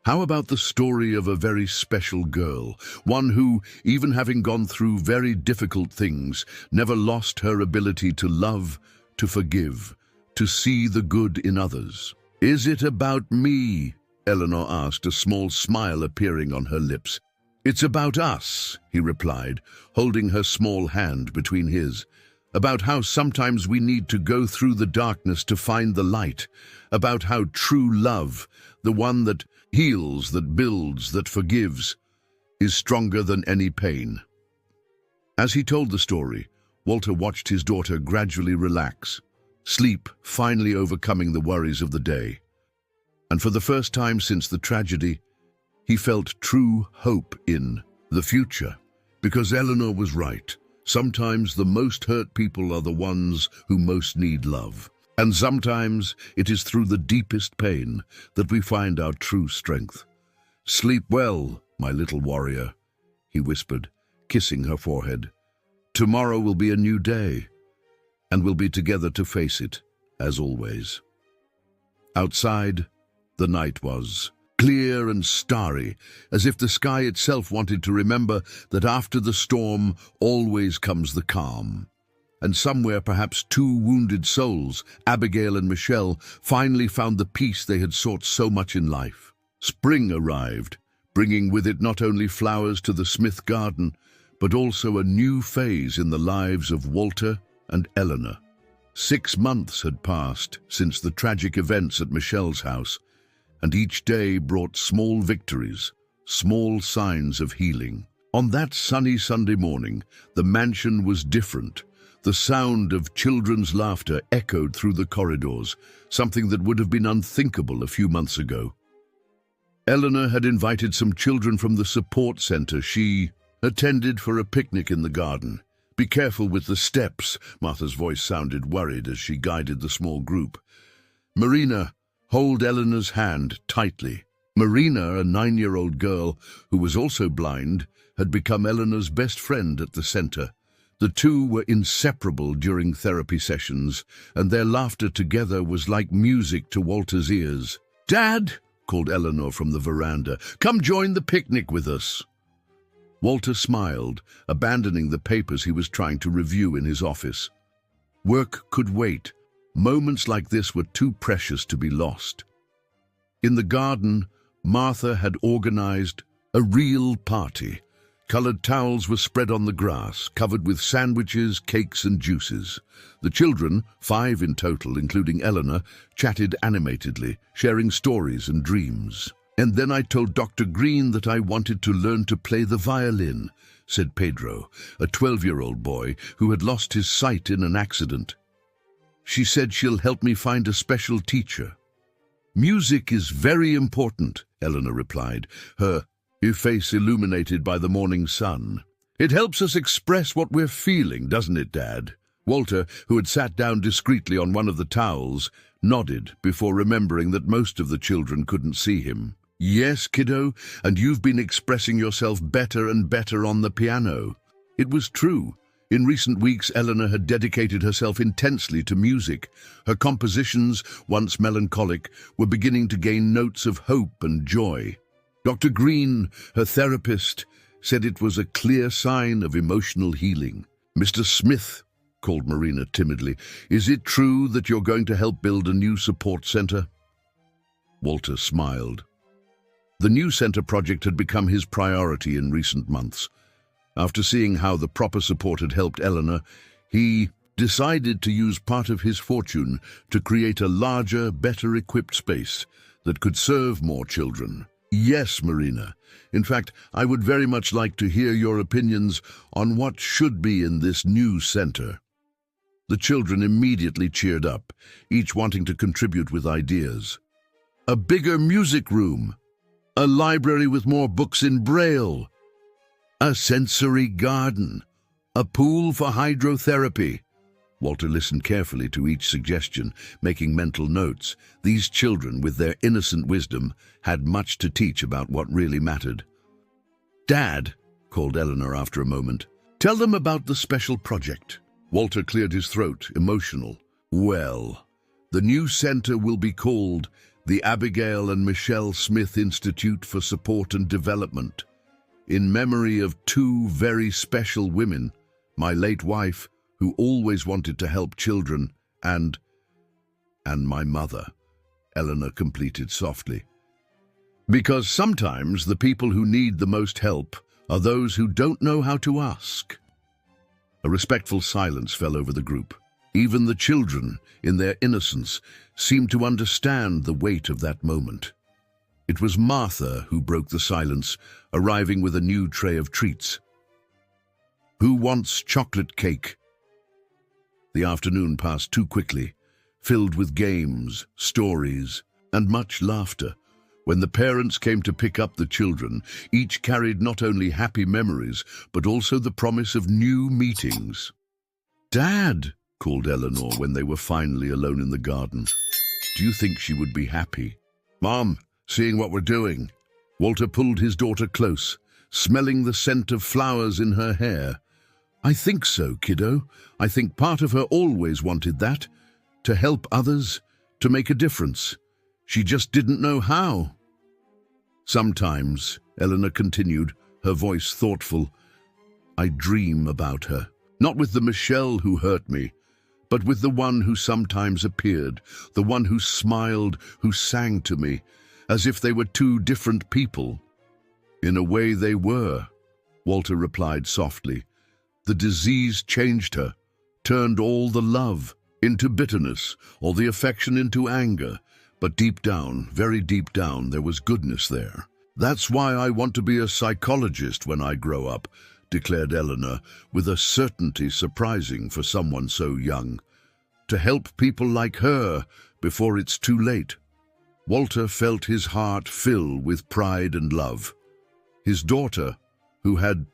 Speaker 1: "How about the story of a very special girl, one who, even having gone through very difficult things, never lost her ability to love, to forgive, to see the good in others?" "Is it about me?" Eleanor asked, a small smile appearing on her lips. "It's about us," he replied, holding her small hand between his. "About how sometimes we need to go through the darkness to find the light. About how true love, the one that heals, that builds, that forgives, is stronger than any pain." As he told the story, Walter watched his daughter gradually relax, sleep finally overcoming the worries of the day. And for the first time since the tragedy, he felt true hope in the future. Because Eleanor was right. Sometimes the most hurt people are the ones who most need love. And sometimes it is through the deepest pain that we find our true strength. "Sleep well, my little warrior," he whispered, kissing her forehead. "Tomorrow will be a new day, and we'll be together to face it, as always." Outside, the night was clear and starry, as if the sky itself wanted to remember that after the storm always comes the calm. And somewhere perhaps two wounded souls, Abigail and Michelle, finally found the peace they had sought so much in life. Spring arrived, bringing with it not only flowers to the Smith garden, but also a new phase in the lives of Walter and Eleanor. 6 months had passed since the tragic events at Michelle's house, and each day brought small victories, small signs of healing. On that sunny Sunday morning, the mansion was different. The sound of children's laughter echoed through the corridors, something that would have been unthinkable a few months ago. Eleanor had invited some children from the support center she attended for a picnic in the garden. "Be careful with the steps," Martha's voice sounded worried as she guided the small group. "Marina, hold Eleanor's hand tightly." Marina, a 9-year-old girl who was also blind, had become Eleanor's best friend at the center. The two were inseparable during therapy sessions, and their laughter together was like music to Walter's ears. "Dad," called Eleanor from the veranda, "come join the picnic with us." Walter smiled, abandoning the papers he was trying to review in his office. Work could wait. Moments like this were too precious to be lost. In the garden, Martha had organized a real party. Colored towels were spread on the grass, covered with sandwiches, cakes, and juices. The children, 5 in total, including Eleanor, chatted animatedly, sharing stories and dreams. "And then I told Dr. Green that I wanted to learn to play the violin," said Pedro, a 12-year-old boy who had lost his sight in an accident. "She said she'll help me find a special teacher." "Music is very important," Eleanor replied, her face illuminated by the morning sun. "It helps us express what we're feeling, doesn't it, Dad?" Walter, who had sat down discreetly on one of the towels, nodded before remembering that most of the children couldn't see him. "Yes, kiddo, and you've been expressing yourself better and better on the piano." It was true. In recent weeks, Eleanor had dedicated herself intensely to music. Her compositions, once melancholic, were beginning to gain notes of hope and joy. Dr. Green, her therapist, said it was a clear sign of emotional healing. "Mr. Smith," called Marina timidly, "is it true that you're going to help build a new support center?" Walter smiled. The new center project had become his priority in recent months. After seeing how the proper support had helped Eleanor, he decided to use part of his fortune to create a larger, better-equipped space that could serve more children. "Yes, Marina. In fact, I would very much like to hear your opinions on what should be in this new center." The children immediately cheered up, each wanting to contribute with ideas. "A bigger music room, a library with more books in Braille, a sensory garden, a pool for hydrotherapy." Walter listened carefully to each suggestion, making mental notes. These children, with their innocent wisdom, had much to teach about what really mattered. "Dad," called Eleanor after a moment, "tell them about the special project." Walter cleared his throat, emotional. "Well, the new center will be called the Abigail and Michelle Smith Institute for Support and Development, in memory of 2 very special women, my late wife, who always wanted to help children, and my mother," Eleanor completed softly. "Because sometimes the people who need the most help are those who don't know how to ask. A respectful silence fell over the group. Even the children, in their innocence, seemed to understand the weight of that moment. It was Martha who broke the silence, arriving with a new tray of treats. "Who wants chocolate cake?" The afternoon passed too quickly, filled with games, stories, and much laughter. When the parents came to pick up the children, each carried not only happy memories, but also the promise of new meetings. "Dad," called Eleanor when they were finally alone in the garden. "Do you think she would be happy?" "Mom, seeing what we're doing." Walter pulled his daughter close, smelling the scent of flowers in her hair. "I think so, kiddo. I think part of her always wanted that, to help others, to make a difference. She just didn't know how." "Sometimes," Eleanor continued, her voice thoughtful, "I dream about her. Not with the Michelle who hurt me, but with the one who sometimes appeared, the one who smiled, who sang to me, as if they were two different people." "In a way they were," Walter replied softly. "The disease changed her, turned all the love into bitterness, all the affection into anger. But deep down, very deep down, there was goodness there. That's why I want to be a psychologist when I grow up," declared Eleanor, with a certainty surprising for someone so young. "To help people like her before it's too late." Walter felt his heart fill with pride and love. His daughter, who had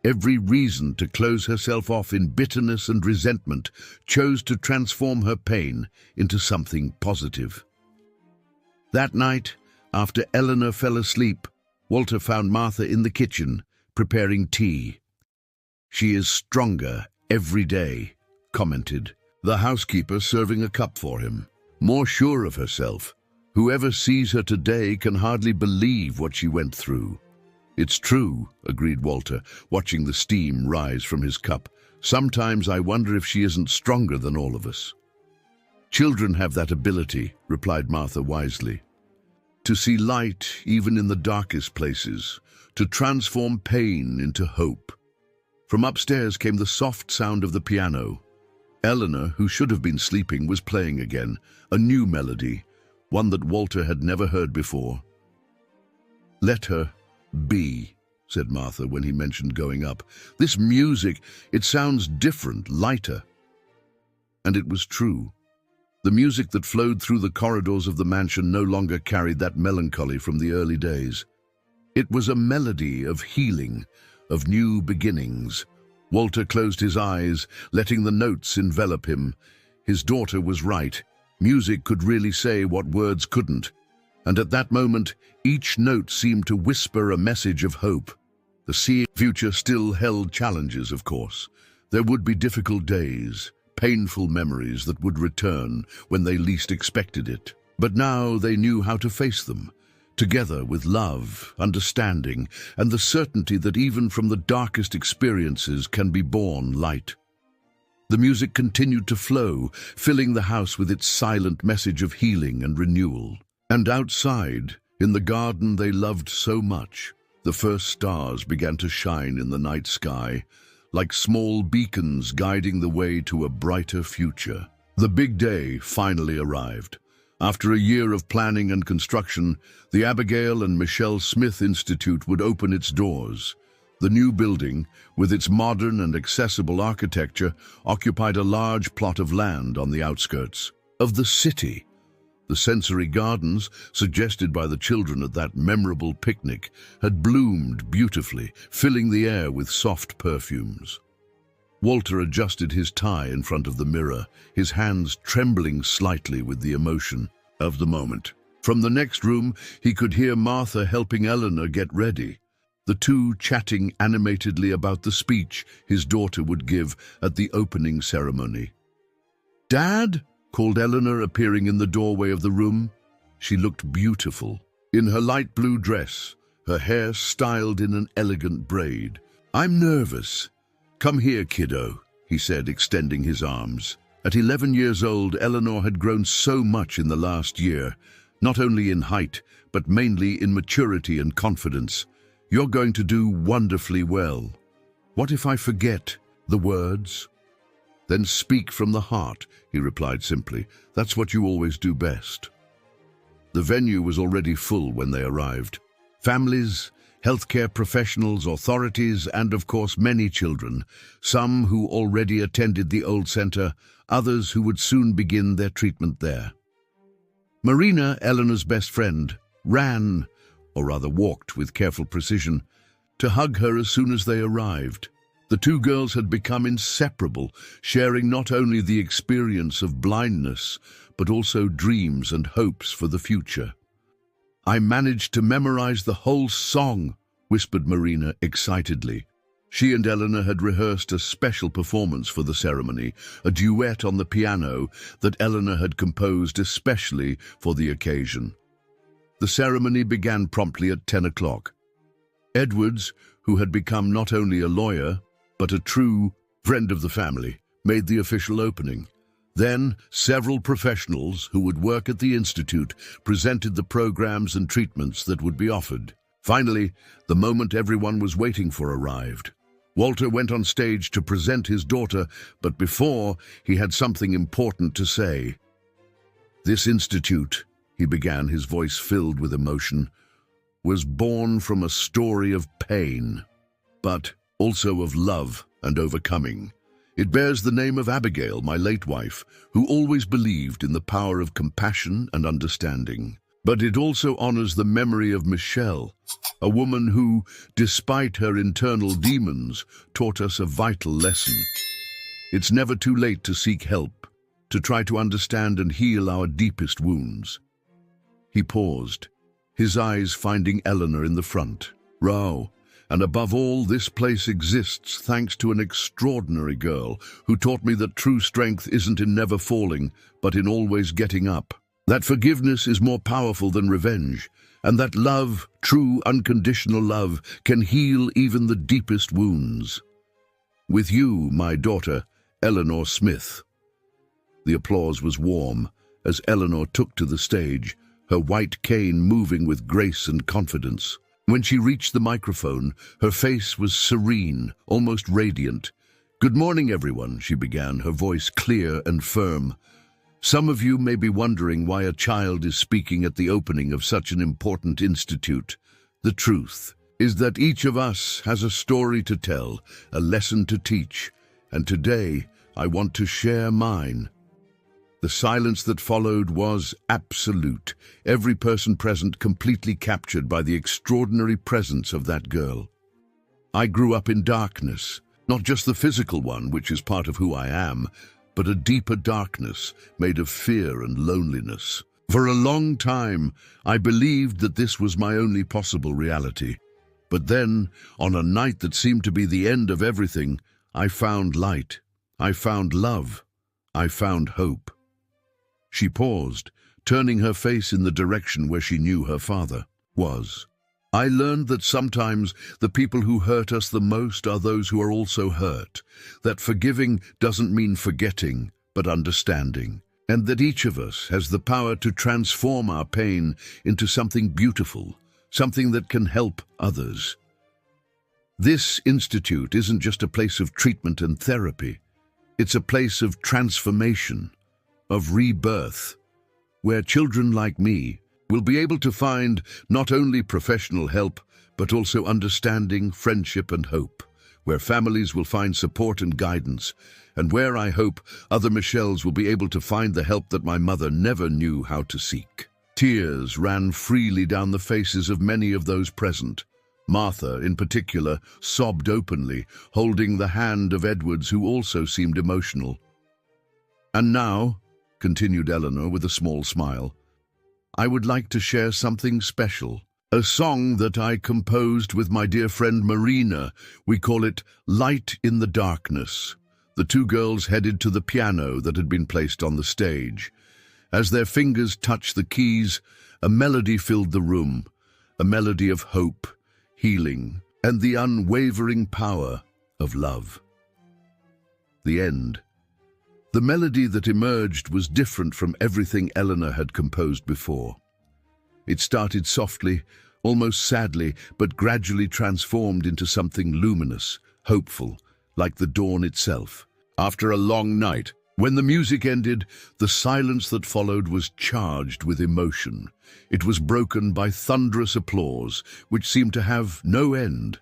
Speaker 1: every reason to close herself off in bitterness and resentment, chose to transform her pain into something positive. That night, after Eleanor fell asleep, Walter found Martha in the kitchen, preparing tea. "She is stronger every day," commented the housekeeper, serving a cup for him. "More sure of herself. Whoever sees her today can hardly believe what she went through." "It's true," agreed Walter, watching the steam rise from his cup. "Sometimes I wonder if she isn't stronger than all of us." "Children have that ability," replied Martha wisely. "To see light even in the darkest places, to transform pain into hope." From upstairs came the soft sound of the piano. Eleanor, who should have been sleeping, was playing again, a new melody, one that Walter had never heard before. "Let her be," said Martha when he mentioned going up. "This music, it sounds different, lighter." And it was true. The music that flowed through the corridors of the mansion no longer carried that melancholy from the early days. It was a melody of healing, of new beginnings. Walter closed his eyes, letting the notes envelop him. His daughter was right. Music could really say what words couldn't. And at that moment, each note seemed to whisper a message of hope. The future still held challenges, of course. There would be difficult days, painful memories that would return when they least expected it. But now they knew how to face them, together with love, understanding, and the certainty that even from the darkest experiences can be born light. The music continued to flow, filling the house with its silent message of healing and renewal. And outside, in the garden they loved so much, the first stars began to shine in the night sky, like small beacons guiding the way to a brighter future. The big day finally arrived. After a year of planning and construction, the Abigail and Michelle Smith Institute would open its doors. The new building, with its modern and accessible architecture, occupied a large plot of land on the outskirts of the city. The sensory gardens, suggested by the children at that memorable picnic, had bloomed beautifully, filling the air with soft perfumes. Walter adjusted his tie in front of the mirror, his hands trembling slightly with the emotion of the moment. From the next room, he could hear Martha helping Eleanor get ready, the two chatting animatedly about the speech his daughter would give at the opening ceremony. "Dad?" called Eleanor, appearing in the doorway of the room. She looked beautiful, in her light blue dress, her hair styled in an elegant braid. "I'm nervous." "Come here, kiddo," he said, extending his arms. At 11 years old, Eleanor had grown so much in the last year, not only in height, but mainly in maturity and confidence. You're going to do wonderfully well. What if I forget the words? Then speak from the heart, he replied simply. That's what you always do best. The venue was already full when they arrived. Families, healthcare professionals, authorities, and of course many children, some who already attended the old center, others who would soon begin their treatment there. Marina, Eleanor's best friend, ran, or rather walked with careful precision, to hug her as soon as they arrived. The two girls had become inseparable, sharing not only the experience of blindness, but also dreams and hopes for the future. I managed to memorize the whole song, whispered Marina excitedly. She and Eleanor had rehearsed a special performance for the ceremony, a duet on the piano that Eleanor had composed especially for the occasion. The ceremony began promptly at 10 o'clock. Edwards, who had become not only a lawyer, but a true friend of the family, made the official opening. Then, several professionals who would work at the Institute presented the programs and treatments that would be offered. Finally, the moment everyone was waiting for arrived. Walter went on stage to present his daughter, but before, he had something important to say. This institute, he began, his voice filled with emotion, was born from a story of pain, but also of love and overcoming. It bears the name of Abigail, my late wife, who always believed in the power of compassion and understanding. But it also honors the memory of Michelle, a woman who, despite her internal demons, taught us a vital lesson. It's never too late to seek help, to try to understand and heal our deepest wounds. He paused, his eyes finding Eleanor in the front row. And above all, this place exists thanks to an extraordinary girl who taught me that true strength isn't in never falling, but in always getting up. That forgiveness is more powerful than revenge, and that love, true unconditional love, can heal even the deepest wounds. With you, my daughter, Eleanor Smith. The applause was warm as Eleanor took to the stage, her white cane moving with grace and confidence. When she reached the microphone, her face was serene, almost radiant. "Good morning, everyone," she began, her voice clear and firm. "Some of you may be wondering why a child is speaking at the opening of such an important institute. The truth is that each of us has a story to tell, a lesson to teach, and today I want to share mine." The silence that followed was absolute, every person present completely captured by the extraordinary presence of that girl. I grew up in darkness, not just the physical one, which is part of who I am, but a deeper darkness made of fear and loneliness. For a long time, I believed that this was my only possible reality. But then, on a night that seemed to be the end of everything, I found light. I found love. I found hope. She paused, turning her face in the direction where she knew her father was. I learned that sometimes the people who hurt us the most are those who are also hurt, that forgiving doesn't mean forgetting, but understanding, and that each of us has the power to transform our pain into something beautiful, something that can help others. This institute isn't just a place of treatment and therapy. It's a place of transformation, of rebirth, where children like me will be able to find not only professional help, but also understanding, friendship, and hope, where families will find support and guidance, and where I hope other Michelles will be able to find the help that my mother never knew how to seek. Tears ran freely down the faces of many of those present. Martha, in particular, sobbed openly, holding the hand of Edwards, who also seemed emotional. "And now," continued Eleanor with a small smile, "I would like to share something special, a song that I composed with my dear friend Marina. We call it Light in the Darkness." The two girls headed to the piano that had been placed on the stage. As their fingers touched the keys, a melody filled the room, a melody of hope, healing, and the unwavering power of love. The end. The melody that emerged was different from everything Eleanor had composed before. It started softly, almost sadly, but gradually transformed into something luminous, hopeful, like the dawn itself. After a long night, when the music ended, the silence that followed was charged with emotion. It was broken by thunderous applause, which seemed to have no end.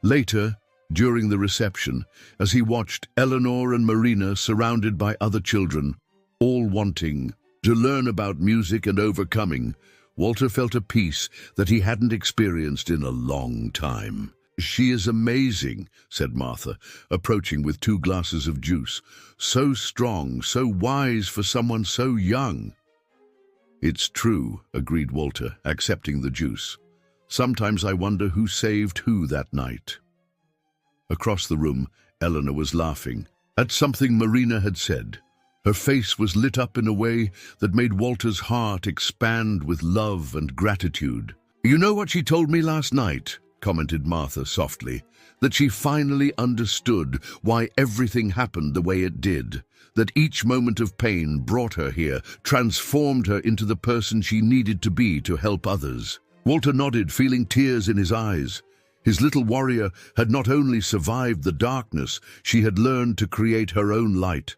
Speaker 1: Later, during the reception, as he watched Eleanor and Marina surrounded by other children, all wanting to learn about music and overcoming, Walter felt a peace that he hadn't experienced in a long time. "She is amazing," said Martha, approaching with 2 glasses of juice. "So strong, so wise for someone so young." "It's true," agreed Walter, accepting the juice. "Sometimes I wonder who saved who that night." Across the room, Eleanor was laughing at something Marina had said. Her face was lit up in a way that made Walter's heart expand with love and gratitude. "You know what she told me last night?" commented Martha softly. "That she finally understood why everything happened the way it did. That each moment of pain brought her here, transformed her into the person she needed to be to help others." Walter nodded, feeling tears in his eyes. His little warrior had not only survived the darkness, she had learned to create her own light.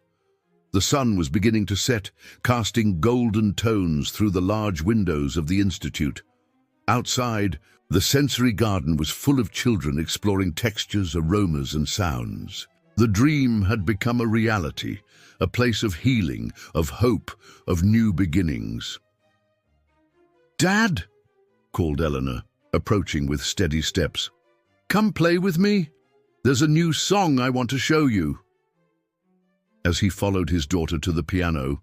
Speaker 1: The sun was beginning to set, casting golden tones through the large windows of the Institute. Outside, the sensory garden was full of children exploring textures, aromas, and sounds. The dream had become a reality, a place of healing, of hope, of new beginnings. "Dad," called Eleanor, approaching with steady steps. "Come play with me. There's a new song I want to show you." As he followed his daughter to the piano,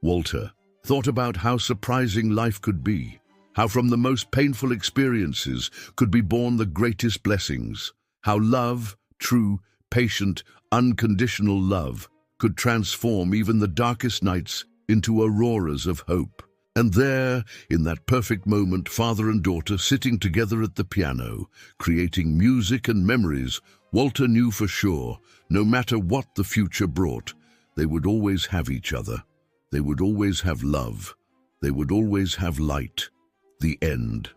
Speaker 1: Walter thought about how surprising life could be, how from the most painful experiences could be born the greatest blessings, how love, true, patient, unconditional love, could transform even the darkest nights into auroras of hope. And there, in that perfect moment, father and daughter sitting together at the piano, creating music and memories, Walter knew for sure, no matter what the future brought, they would always have each other. They would always have love. They would always have light. The end.